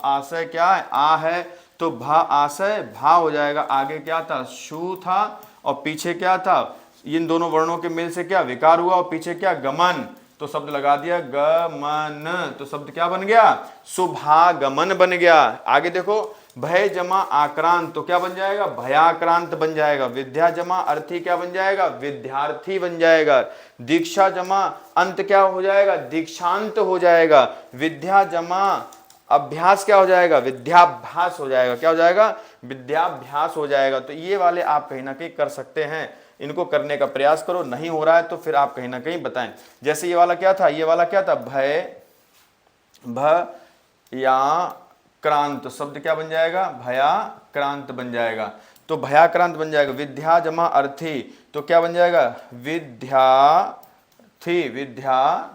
A: आशय क्या है आ है, तो भा आशय भा हो जाएगा। आगे क्या था शु था और पीछे क्या था, इन दोनों वर्णों के मेल से क्या विकार हुआ और पीछे क्या गमन, तो शब्द लगा दिया गमन, तो शब्द क्या बन गया शुभागमन बन गया। आगे देखो भय जमा आक्रांत, तो क्या बन जाएगा भयाक्रांत बन जाएगा। विद्या जमा अर्थी क्या बन जाएगा विद्यार्थी बन जाएगा। दीक्षा जमा अंत क्या हो जाएगा दीक्षांत हो जाएगा। विद्या जमा अभ्यास क्या हो जाएगा विद्याभ्यास हो जाएगा। क्या हो जाएगा विद्याभ्यास हो जाएगा। तो ये वाले आप कहीं ना कहीं कर सकते हैं, इनको करने का प्रयास करो, नहीं हो रहा है तो फिर आप कहीं ना कहीं बताएं। जैसे ये वाला क्या था, ये वाला क्या था भय भयाक्रांत, तो शब्द क्या बन जाएगा भयाक्रांत बन जाएगा, तो भयाक्रांत बन जाएगा। विद्या जमा अर्थी, तो क्या बन जाएगा विद्यार्थी, विद्या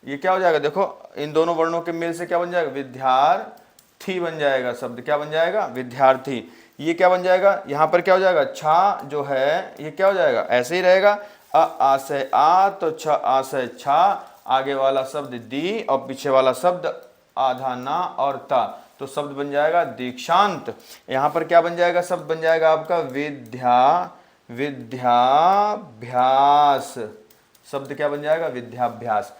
A: ये क्या हो जाएगा देखो इन दोनों वर्णों के मेल से क्या बन जाएगा विद्यार्थी बन जाएगा। शब्द क्या बन जाएगा विद्यार्थी। ये क्या बन जाएगा यहाँ पर क्या हो जाएगा छा जो है ये क्या हो जाएगा ऐसे ही रहेगा। अ आशय आ, तो छ आशय छा, आगे वाला शब्द दी और पीछे वाला शब्द आधा ना और ता, तो शब्द बन जाएगा दीक्षांत। यहाँ पर क्या बन जाएगा शब्द बन जाएगा आपका विद्याभ्यास, शब्द क्या बन जाएगा विद्याभ्यास।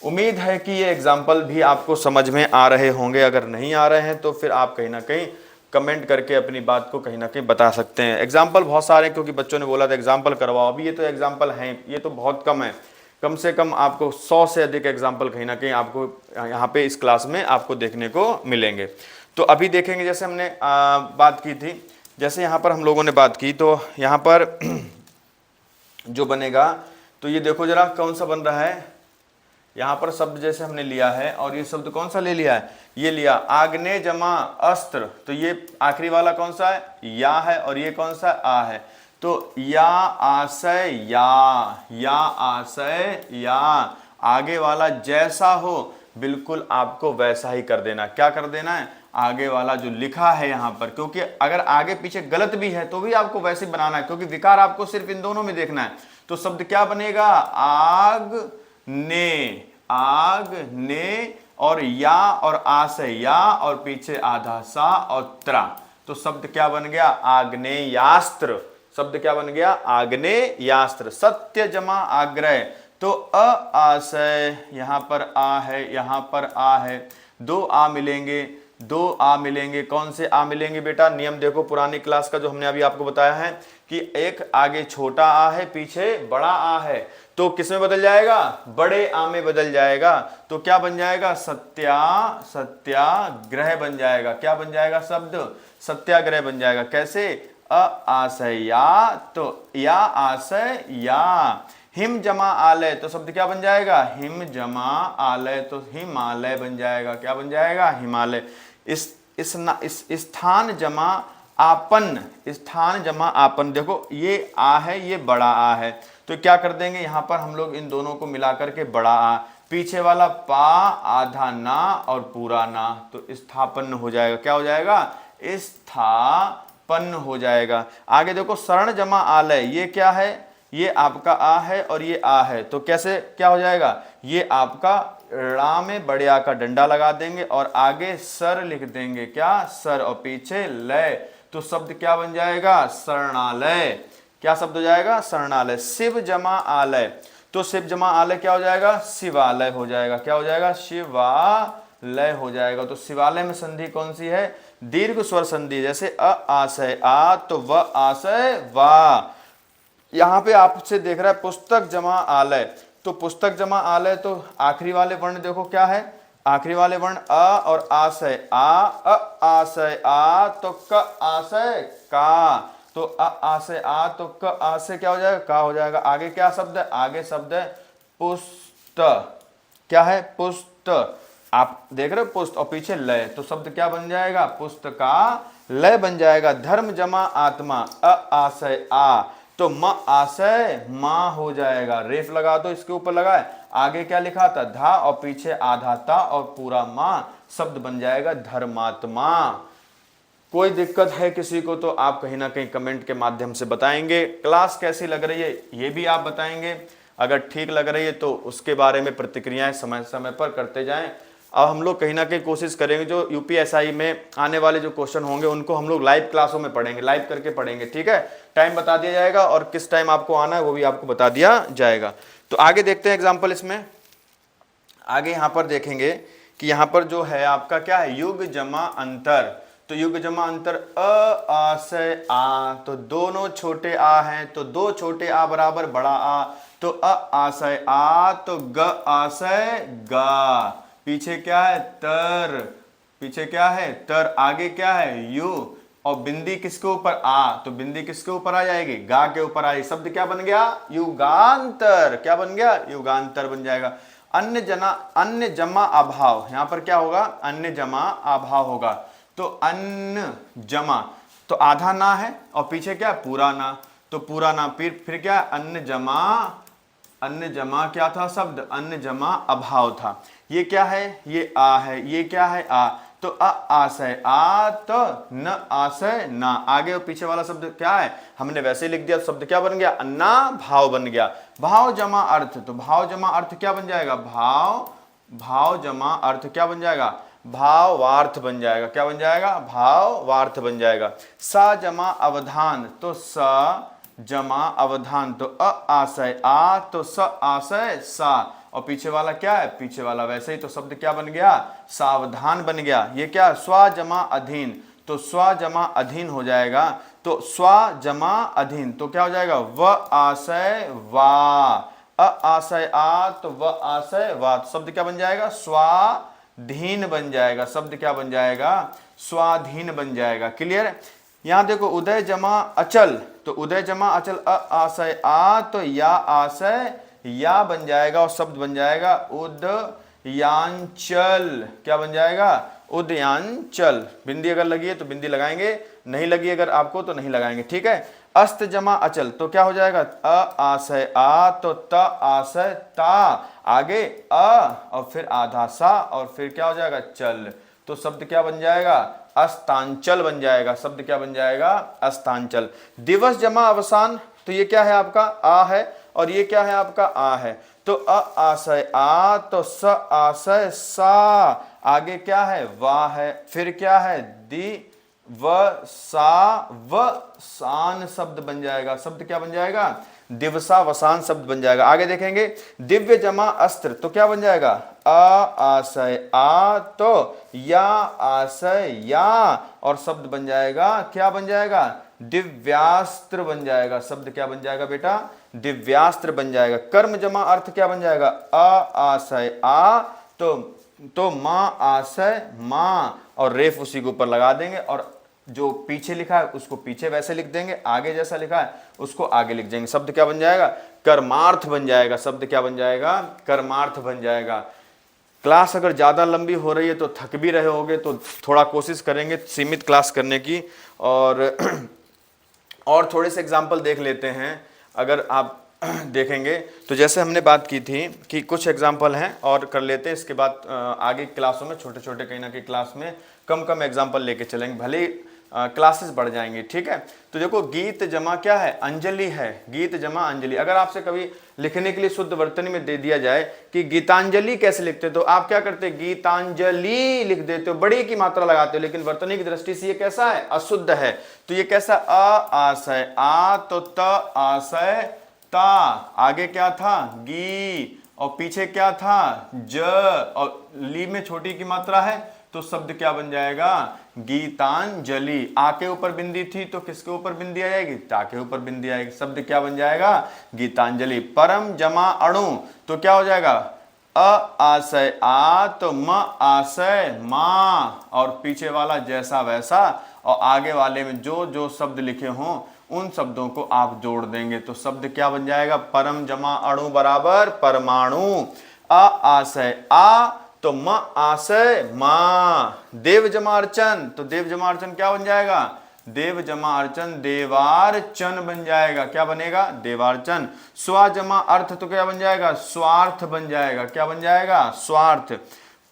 A: उम्मीद है कि ये एग्जाम्पल भी आपको समझ में आ रहे होंगे, अगर नहीं आ रहे हैं तो फिर आप कहीं ना कहीं कमेंट करके अपनी बात को कहीं ना कहीं बता सकते हैं। एग्जाम्पल बहुत सारे हैं क्योंकि बच्चों ने बोला था एग्जाम्पल करवाओ, अभी ये तो एग्जाम्पल हैं, ये तो बहुत कम है, कम से कम आपको 100 से अधिक एग्जाम्पल कहीं ना कहीं आपको यहाँ पे इस क्लास में आपको देखने को मिलेंगे। तो अभी देखेंगे जैसे हमने बात की थी, जैसे यहाँ पर हम लोगों ने बात की, तो यहाँ पर जो बनेगा तो ये देखो जरा कौन सा बन रहा है। यहाँ पर शब्द जैसे हमने लिया है और ये शब्द कौन सा ले लिया है, ये लिया आग्नेय जमा अस्त्र, तो ये आखिरी वाला कौन सा है या है और ये कौन सा आ है, तो या आशय या आशय या, आगे वाला जैसा हो बिल्कुल आपको वैसा ही कर देना। क्या कर देना है आगे वाला जो लिखा है यहाँ पर, क्योंकि अगर आगे पीछे गलत भी है तो भी आपको वैसे बनाना है, क्योंकि विकार आपको सिर्फ इन दोनों में देखना है। तो शब्द क्या बनेगा आग ने और या और आ से या और पीछे आधा सा और त्रा, तो शब्द क्या बन गया आग्नेयास्त्र। शब्द क्या बन गया आग्नेयास्त्र। सत्य जमा आग्रह, तो आशय यहाँ पर आ है, यहाँ पर आ है, दो आ मिलेंगे, दो आ मिलेंगे। कौन से आ मिलेंगे बेटा, नियम देखो पुरानी क्लास का जो हमने अभी आपको बताया है कि एक आगे छोटा आ है पीछे बड़ा आ है, तो किस में बदल जाएगा बड़े आ में बदल जाएगा। तो क्या बन जाएगा सत्याग्रह बन जाएगा। क्या बन जाएगा शब्द सत्याग्रह बन जाएगा। कैसे आशय या, तो या आशय या। हिम जमा आलय, तो शब्द क्या बन जाएगा हिम जमा आलय, तो हिमालय बन जाएगा। क्या बन जाएगा हिमालय। इस स्थान जमा आपन, स्थान जमा आपन, देखो ये आ है ये बड़ा आ है, तो क्या कर देंगे यहाँ पर हम लोग इन दोनों को मिला करके बड़ा आ, पीछे वाला पा आधा ना और पूरा ना, तो स्थापन हो जाएगा। क्या हो जाएगा स्थापन हो जाएगा। आगे देखो शरण जमा आलय, ये क्या है ये आपका आ है और ये आ है, तो कैसे क्या हो जाएगा ये आपका ड़ा में बड़े आ का डंडा लगा देंगे और आगे सर लिख देंगे। क्या सर और पीछे लय, तो शब्द क्या बन जाएगा शरणालय। क्या शब्द हो जाएगा शरणालय। शिव जमा आलय, तो शिव जमा आलय क्या हो जाएगा शिवालय हो जाएगा। क्या हो जाएगा शिवालय हो जाएगा। तो शिवालय में संधि कौन सी है दीर्घ स्वर संधि, जैसे अ आशय आ, तो व आशय वा। यहाँ पे आपसे देख रहा है पुस्तक जमा आलय, तो पुस्तक जमा आलय, तो आखिरी वाले वर्ण देखो क्या है, आखिरी वाले वर्ण अ और आशय आ, अ आशय आ, तो क आशय का, तो अ आशय आ, तो क आशय क्या हो जाएगा का हो जाएगा। आगे क्या शब्द है आगे शब्द है पुस्तक, क्या है, पुस्त। आप देख रहे हो पुस्त और पीछे लय, तो शब्द क्या बन जाएगा, पुस्तकालय बन जाएगा। धर्म जमा आत्मा, अ आशय आ, तो म आशय मां हो जाएगा। रेफ लगा दो, इसके ऊपर लगाए, आगे क्या लिखा था, धा और पीछे आधा ता और पूरा मां, शब्द बन जाएगा धर्मात्मा। कोई दिक्कत है किसी को तो आप कहीं ना कहीं कमेंट के माध्यम से बताएंगे। क्लास कैसी लग रही है ये भी आप बताएंगे, अगर ठीक लग रही है तो उसके बारे में प्रतिक्रियाएं समय समय पर करते जाएं। अब हम लोग कहीं ना कहीं कोशिश करेंगे जो यूपीएसआई में आने वाले जो क्वेश्चन होंगे उनको हम लोग लाइव क्लासों में पढ़ेंगे, लाइव करके पढ़ेंगे, ठीक है। टाइम बता दिया जाएगा और किस टाइम आपको आना है वो भी आपको बता दिया जाएगा। तो आगे देखते हैं एग्जाम्पल इसमें। आगे यहाँ पर देखेंगे कि यहाँ पर जो है आपका क्या है, युग जमा अंतर। तो युग जमा अंतर, अ आ से आ, तो दोनों छोटे आ हैं, तो दो छोटे आ बराबर बड़ा आ, तो अ आ से आ, तो ग आ से गा, पीछे क्या है तर, पीछे क्या है तर, आगे क्या है यु, और बिंदी किसके ऊपर आ, तो बिंदी किसके ऊपर आ जाएगी, गा के ऊपर आई। शब्द क्या बन गया, युगांतर। क्या बन गया, युगांतर बन जाएगा। अन्य जमा अभाव, यहां पर क्या होगा, अन्य जमा अभाव होगा। तो अन्न जमा, तो आधा ना है और पीछे क्या पूरा ना, तो पूरा ना, फिर क्या अन्न जमा क्या था शब्द, अन्न जमा अभाव था। ये क्या है, ये आ है, ये क्या है आ, तो अ आशय आ, तो न आशय ना, आगे और पीछे वाला शब्द क्या है, हमने वैसे ही लिख दिया, शब्द क्या बन गया, अन्ना भाव बन गया। भाव जमा अर्थ, तो भाव जमा अर्थ क्या बन जाएगा, भाव जमा अर्थ क्या बन जाएगा, भावार्थ बन जाएगा। क्या बन जाएगा, भावार्थ बन जाएगा। सा जमा अवधान, तो स जमा अवधान, तो अ आशय आ, तो स आशय सा, और पीछे वाला क्या है, पीछे वाला वैसे ही, तो शब्द क्या बन गया, सावधान बन गया। ये क्या, स्व जमा अधीन, तो स्व जमा अधीन हो जाएगा, तो स्व जमा अधीन, तो क्या हो जाएगा, व आशय वा, अ आशय आ, तो व आशय वा, तो शब्द क्या बन जाएगा, स्वाधीन बन जाएगा। शब्द क्या बन जाएगा, स्वाधीन बन जाएगा। क्लियर। यहां देखो उदय जमा अचल, तो उदय जमा अचल, अ आशय आ, तो या आशय या बन जाएगा और शब्द बन जाएगा उदयांचल। क्या बन जाएगा, उदयांचल। बिंदी अगर लगी है तो बिंदी लगाएंगे, नहीं लगी अगर आपको तो नहीं लगाएंगे, ठीक है। अस्त जमा अचल, तो क्या हो जाएगा, अ आशय आ, तो त आशय ता, आगे अ और फिर आधा सा और फिर क्या हो जाएगा चल, तो शब्द क्या बन जाएगा, अस्तांचल बन जाएगा। शब्द क्या बन जाएगा, अस्तांचल। दिवस जमा अवसान, तो ये क्या है आपका आ है और ये क्या है आपका आ है, तो अ आशय आ, तो स आशय सा, आगे क्या है वा है, फिर क्या है दि व सा व सान, शब्द बन जाएगा। शब्द क्या बन जाएगा, दिवसा वसान शब्द बन जाएगा। आगे देखेंगे दिव्य जमा अस्त्र, तो क्या बन जाएगा, अ आशय आ, तो या आशय या, और शब्द बन जाएगा, क्या बन जाएगा, दिव्यास्त्र बन जाएगा। शब्द क्या बन जाएगा बेटा, दिव्यास्त्र बन जाएगा। कर्म जमा अर्थ क्या बन जाएगा, अ आशय आ, तो मां आशय मां, और रेफ उसी के ऊपर लगा देंगे और जो पीछे लिखा है उसको पीछे वैसे लिख देंगे, आगे जैसा लिखा है उसको आगे लिख देंगे। शब्द क्या बन जाएगा, कर्मार्थ बन जाएगा। शब्द क्या बन जाएगा, कर्मार्थ बन जाएगा। क्लास अगर ज़्यादा लंबी हो रही है तो थक भी रहे होगे, तो थोड़ा कोशिश करेंगे सीमित क्लास करने की, और थोड़े से एग्जाम्पल देख लेते हैं। अगर आप देखेंगे तो जैसे हमने बात की थी कि कुछ एग्जाम्पल हैं और कर लेते हैं, इसके बाद आगे क्लासों में छोटे छोटे कहीं ना कहीं क्लास में कम कम एग्जाम्पल लेके चलेंगे, भले क्लासेस बढ़ जाएंगे, ठीक है। तो देखो गीत जमा क्या है, अंजलि है, गीत जमा अंजलि। अगर आपसे कभी लिखने के लिए शुद्ध वर्तनी में दे दिया जाए कि गीतांजलि कैसे लिखते, तो आप क्या करते, गीतांजलि लिख देते हो, बड़ी की मात्रा लगाते हो, लेकिन वर्तनी की दृष्टि से ये कैसा है, अशुद्ध है। तो ये कैसा, अ आशय आ, तो त आशय ता, आगे क्या था गी, और पीछे क्या था ज, और ली में छोटी की मात्रा है, तो शब्द क्या बन जाएगा, गीतांजलि। आ के ऊपर बिंदी थी तो किसके ऊपर बिंदी आ जाएगी, ता के ऊपर बिंदी आएगी। शब्द क्या बन जाएगा, गीतांजलि। परम जमा अणु, तो क्या हो जाएगा, अ आशय आ, तो म आशय मा, और पीछे वाला जैसा वैसा, और आगे वाले में जो जो शब्द लिखे हों उन शब्दों को आप जोड़ देंगे, तो शब्द क्या बन जाएगा, परम जमा अणु बराबर परमाणु। आशय आ, तो म आशय मा। देव जमा अर्चन, तो देव जमा अर्चन क्या बन जाएगा, देव जमा अर्चन देवार्चन बन जाएगा। क्या बनेगा, देवार्चन। स्वा जमा अर्थ, तो क्या बन जाएगा, स्वार्थ बन जाएगा। क्या बन जाएगा, स्वार्थ।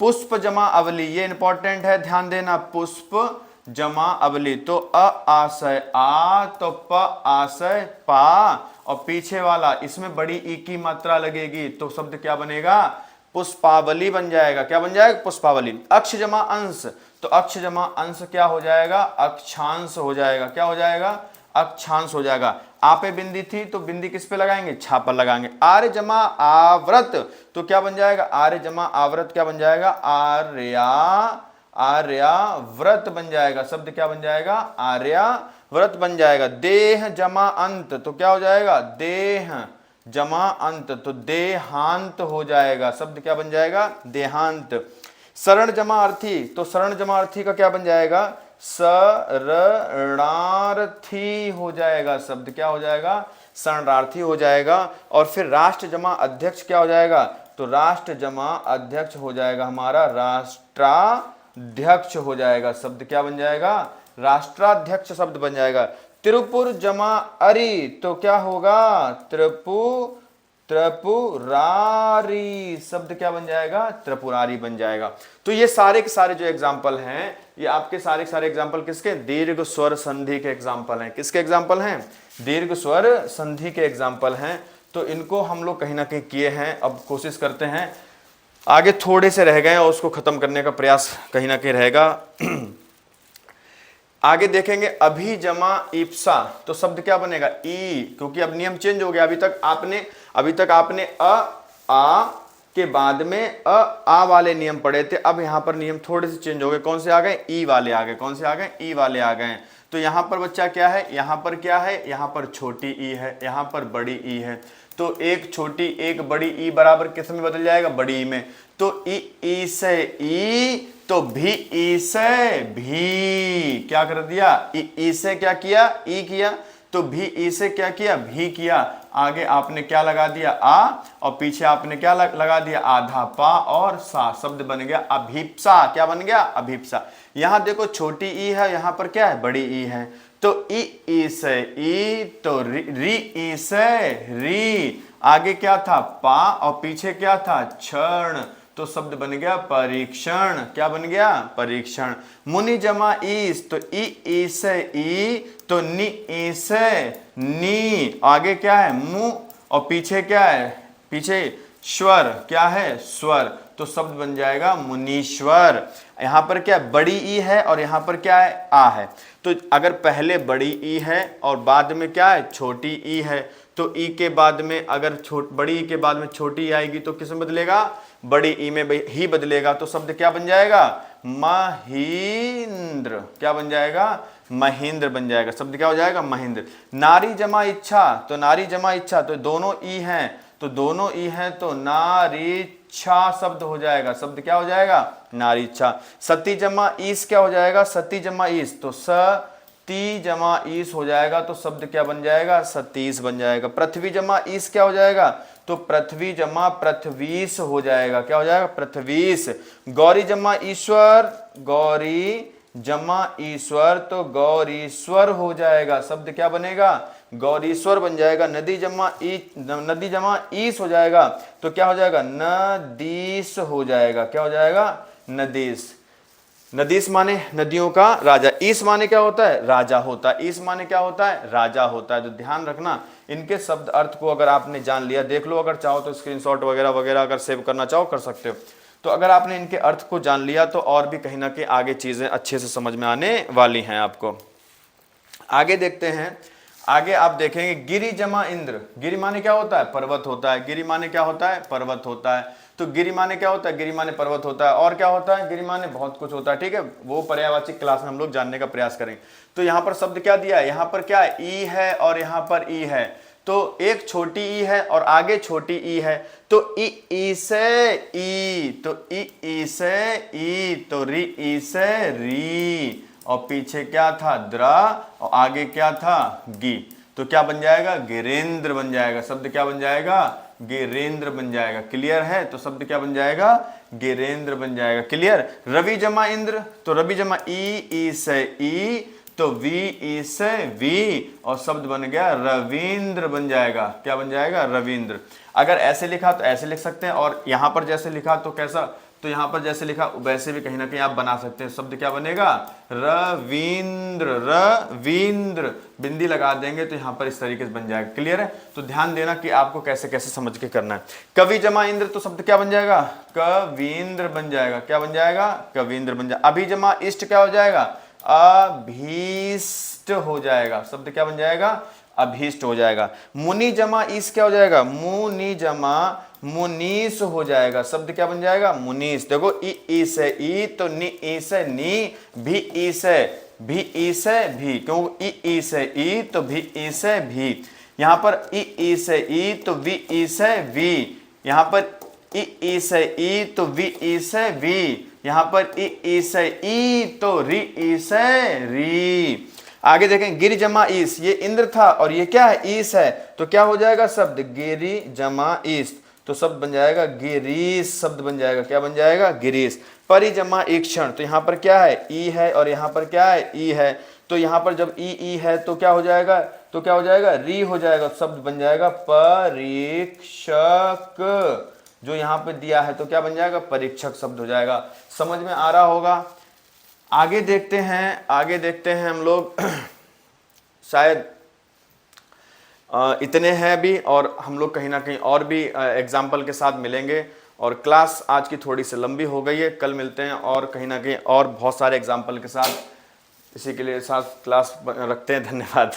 A: पुष्प जमा अवली, ये इंपॉर्टेंट है, ध्यान देना। पुष्प जमा अवली, तो अ आशय आ, तो प आशय पा, और पीछे वाला इसमें बड़ी ई की मात्रा लगेगी, तो शब्द क्या बनेगा, पुष्पावली बन जाएगा। क्या बन जाएगा, पुष्पावली। अक्ष जमा अंश, तो अक्ष जमा अंश क्या हो जाएगा, अक्षांश हो जाएगा। क्या हो जाएगा, अक्षांश हो जाएगा। आ पे बिंदी थी, तो बिंदी किस पे लगाएंगे, छा पर लगाएंगे। आर्य जमा आवृत, तो क्या बन जाएगा, आर्य जमा आवृत क्या बन जाएगा, आर्या, आर्याव्रत बन जाएगा। शब्द क्या बन जाएगा, आर्याव्रत बन जाएगा। देह जमा अंत, तो क्या हो जाएगा, देह जमा अंत, तो देहांत हो जाएगा। शब्द क्या बन जाएगा, देहांत। शरण जमा अर्थी, तो शरण जमा अर्थी का क्या बन जाएगा, शरणार्थी हो जाएगा। शब्द क्या हो जाएगा, शरणार्थी हो जाएगा। और फिर राष्ट्र जमा अध्यक्ष क्या हो जाएगा, तो राष्ट्र जमा अध्यक्ष हो जाएगा हमारा राष्ट्राध्यक्ष हो जाएगा। शब्द क्या बन जाएगा, राष्ट्राध्यक्ष शब्द बन जाएगा। त्रिपुर जमा अरि, तो क्या होगा, त्रिपुरारी। शब्द क्या बन जाएगा, त्रिपुरारी बन जाएगा। तो ये सारे के सारे जो एग्जाम्पल हैं, ये आपके सारे के सारे एग्जाम्पल किसके, दीर्घ स्वर संधि के एग्जाम्पल हैं। किसके एग्जाम्पल हैं, दीर्घ स्वर संधि के एग्जाम्पल हैं। तो इनको हम लोग कहीं ना कहीं किए हैं। अब कोशिश करते हैं, आगे थोड़े से रह गए और उसको खत्म करने का प्रयास कहीं ना कहीं रहेगा। आगे देखेंगे अभी जमा ईप्सा, तो शब्द क्या बनेगा, ई, क्योंकि अब नियम चेंज हो गया। अभी तक आपने आ के बाद में आ वाले नियम पढ़े थे। अब यहां पर नियम थोड़े से चेंज हो गए। कौन से आ गए, ई वाले आ गए। कौन से आ गए, ई वाले आ गए। तो यहां पर बच्चा क्या है, यहां पर क्या है, यहां पर छोटी ई है, यहां पर बड़ी ई है। तो एक छोटी एक बड़ी ई बराबर किस में बदल जाएगा, बड़ी ई में। तो ई से ई, तो भी ई से भी। क्या कर दिया, ई से क्या किया, ई किया, तो भी ई से क्या किया, भी किया। आगे आपने क्या लगा दिया, आ, और पीछे आपने क्या लगा दिया, आधा पा और सा। शब्द बन गया अभीप्सा। क्या बन गया, अभीप्सा। यहां देखो छोटी ई है, यहां पर क्या है, बड़ी ई है। तो ई से ई, तो री ई से री। आगे क्या था, पा, और पीछे क्या था, क्षण। तो शब्द बन गया परीक्षण। क्या बन गया, परीक्षण। मुनि जमा ईस, तो ई से ई, तो नी ई से नी। आगे क्या है, मु, और पीछे क्या है, पीछे स्वर। क्या है, स्वर। तो शब्द बन जाएगा मुनीश्वर। यहां पर क्या बड़ी ई है और यहां पर क्या है, आ है। तो अगर पहले बड़ी ई है और बाद में क्या है, छोटी ई है, तो ई के बाद में अगर बड़ी ई के बाद में छोटी ई आएगी तो किस में बदलेगा, बड़ी ई में ही बदलेगा। तो शब्द क्या बन जाएगा, महींद्र। क्या बन जाएगा, महेंद्र बन जाएगा। शब्द क्या हो जाएगा, महेंद्र। नारी जमा इच्छा, तो नारी जमा इच्छा, तो दोनों ई हैं, तो दोनों ई हैं, तो नारीच्छा शब्द हो जाएगा। शब्द क्या हो जाएगा, नारीच्छा। सती जमा ईस क्या हो जाएगा, सती जमा ईस, तो सती जमा ईस हो जाएगा। तो शब्द क्या बन जाएगा, सतीश बन जाएगा। पृथ्वी जमा ईस क्या हो जाएगा, तो पृथ्वी जमा पृथ्वीश हो जाएगा। क्या हो जाएगा, पृथ्वीश। गौरी जमा ईश्वर, गौरी जमा ईश्वर, तो गौरीश्वर हो जाएगा। शब्द क्या बनेगा, गौरीश्वर बन जाएगा। नदी जमा ईस हो जाएगा, तो क्या हो जाएगा, नदीश हो जाएगा। क्या हो जाएगा, नदीश। नदीश माने नदियों का राजा। ईस माने क्या होता है, राजा होता है। ईस माने क्या होता है, राजा होता है। तो ध्यान रखना, इनके शब्द अर्थ को अगर आपने जान लिया, देख लो, अगर चाहो तो स्क्रीनशॉट वगैरह वगैरह अगर सेव करना चाहो कर सकते हो। तो अगर आपने इनके अर्थ को जान लिया तो और भी कहीं ना कहीं आगे चीजें अच्छे से समझ में आने वाली हैं आपको। आगे देखते हैं। आगे आप देखेंगे गिरि जमा इंद्र। गिरि माने क्या होता है, पर्वत होता है। गिरि माने क्या होता है, पर्वत होता है। तो गिरि माने क्या होता है, गिरि माने पर्वत होता है। और क्या होता है, गिरि माने बहुत कुछ होता है। ठीक है, वो पर्यायवाची क्लास में हम लोग जानने का प्रयास करेंगे। तो यहाँ पर शब्द क्या दिया है, यहाँ पर क्या है, ई है और यहाँ पर ई है। तो एक छोटी ई है और आगे छोटी ई है। तो ई से ई, तो ई से ई, तो री से री, और पीछे क्या था, द्रा, और आगे क्या था, गी। तो क्या बन जाएगा, गिरेंद्र बन जाएगा। शब्द क्या बन जाएगा, गेरेंद्र बन जाएगा। क्लियर है? तो शब्द क्या बन जाएगा? गेरेंद्र बन जाएगा। क्लियर? रवि जमा इंद्र, तो रवि जमा ई से ई, तो वी ई से वी, और शब्द बन गया रविंद्र बन जाएगा। क्या बन जाएगा? रविंद्र। अगर ऐसे लिखा तो ऐसे लिख सकते हैं, और यहां पर जैसे लिखा तो कैसा, तो यहां पर जैसे लिखा वैसे भी कहीं ना कहीं आप बना सकते हैं। शब्द क्या बनेगा? रविंद्र। रविंद्र बिंदी लगा देंगे तो यहां पर इस तरीके से बन जाएगा। क्लियर है? तो ध्यान देना कि आपको कैसे कैसे समझ के करना है। कवि जमा इंद्र, तो शब्द क्या बन जाएगा? कविंद्र बन जाएगा। क्या बन जाएगा? कविंद्र बन जाएगा। अभी जमा इष्ट क्या हो जाएगा? अभीष्ट हो जाएगा। शब्द क्या बन जाएगा? अभीष्ट हो जाएगा। मुनि जमा ईस क्या हो जाएगा? मुनि जमा मुनीस हो जाएगा। शब्द क्या बन जाएगा? मुनीस। देखो ई से ई, तो नी ई से नी, भी ई से भी, क्यों ई से ई, तो भी ई से भी। यहां पर ई से ई, तो वी ई से वी। यहां पर ई से ई, तो वी ई से वी। यहां पर ई से ई, तो री ई से री। आगे देखें, गिरि जमा ईस, ये इंद्र था और ये क्या है? ईस है, तो क्या हो जाएगा शब्द? गिरि जमा ईस, तो शब्द बन जाएगा गिरीश। शब्द बन जाएगा, क्या बन जाएगा? गिरीश। परि जमा ईक्षण, तो यहां पर क्या है? ई है, और यहां पर क्या है? ई है, तो यहां पर जब ई है तो क्या हो जाएगा? तो क्या हो जाएगा? री हो जाएगा। शब्द बन जाएगा परीक्षक। जो यहां पे दिया है तो क्या बन जाएगा? परीक्षक शब्द हो जाएगा। समझ में आ रहा होगा? आगे देखते हैं हम लोग। शायद इतने हैं अभी, और हम लोग कहीं ना कहीं और भी एग्जाम्पल के साथ मिलेंगे। और क्लास आज की थोड़ी सी लंबी हो गई है, कल मिलते हैं और कहीं ना कहीं और बहुत सारे एग्जाम्पल के साथ। इसी के लिए साथ क्लास रखते हैं। धन्यवाद।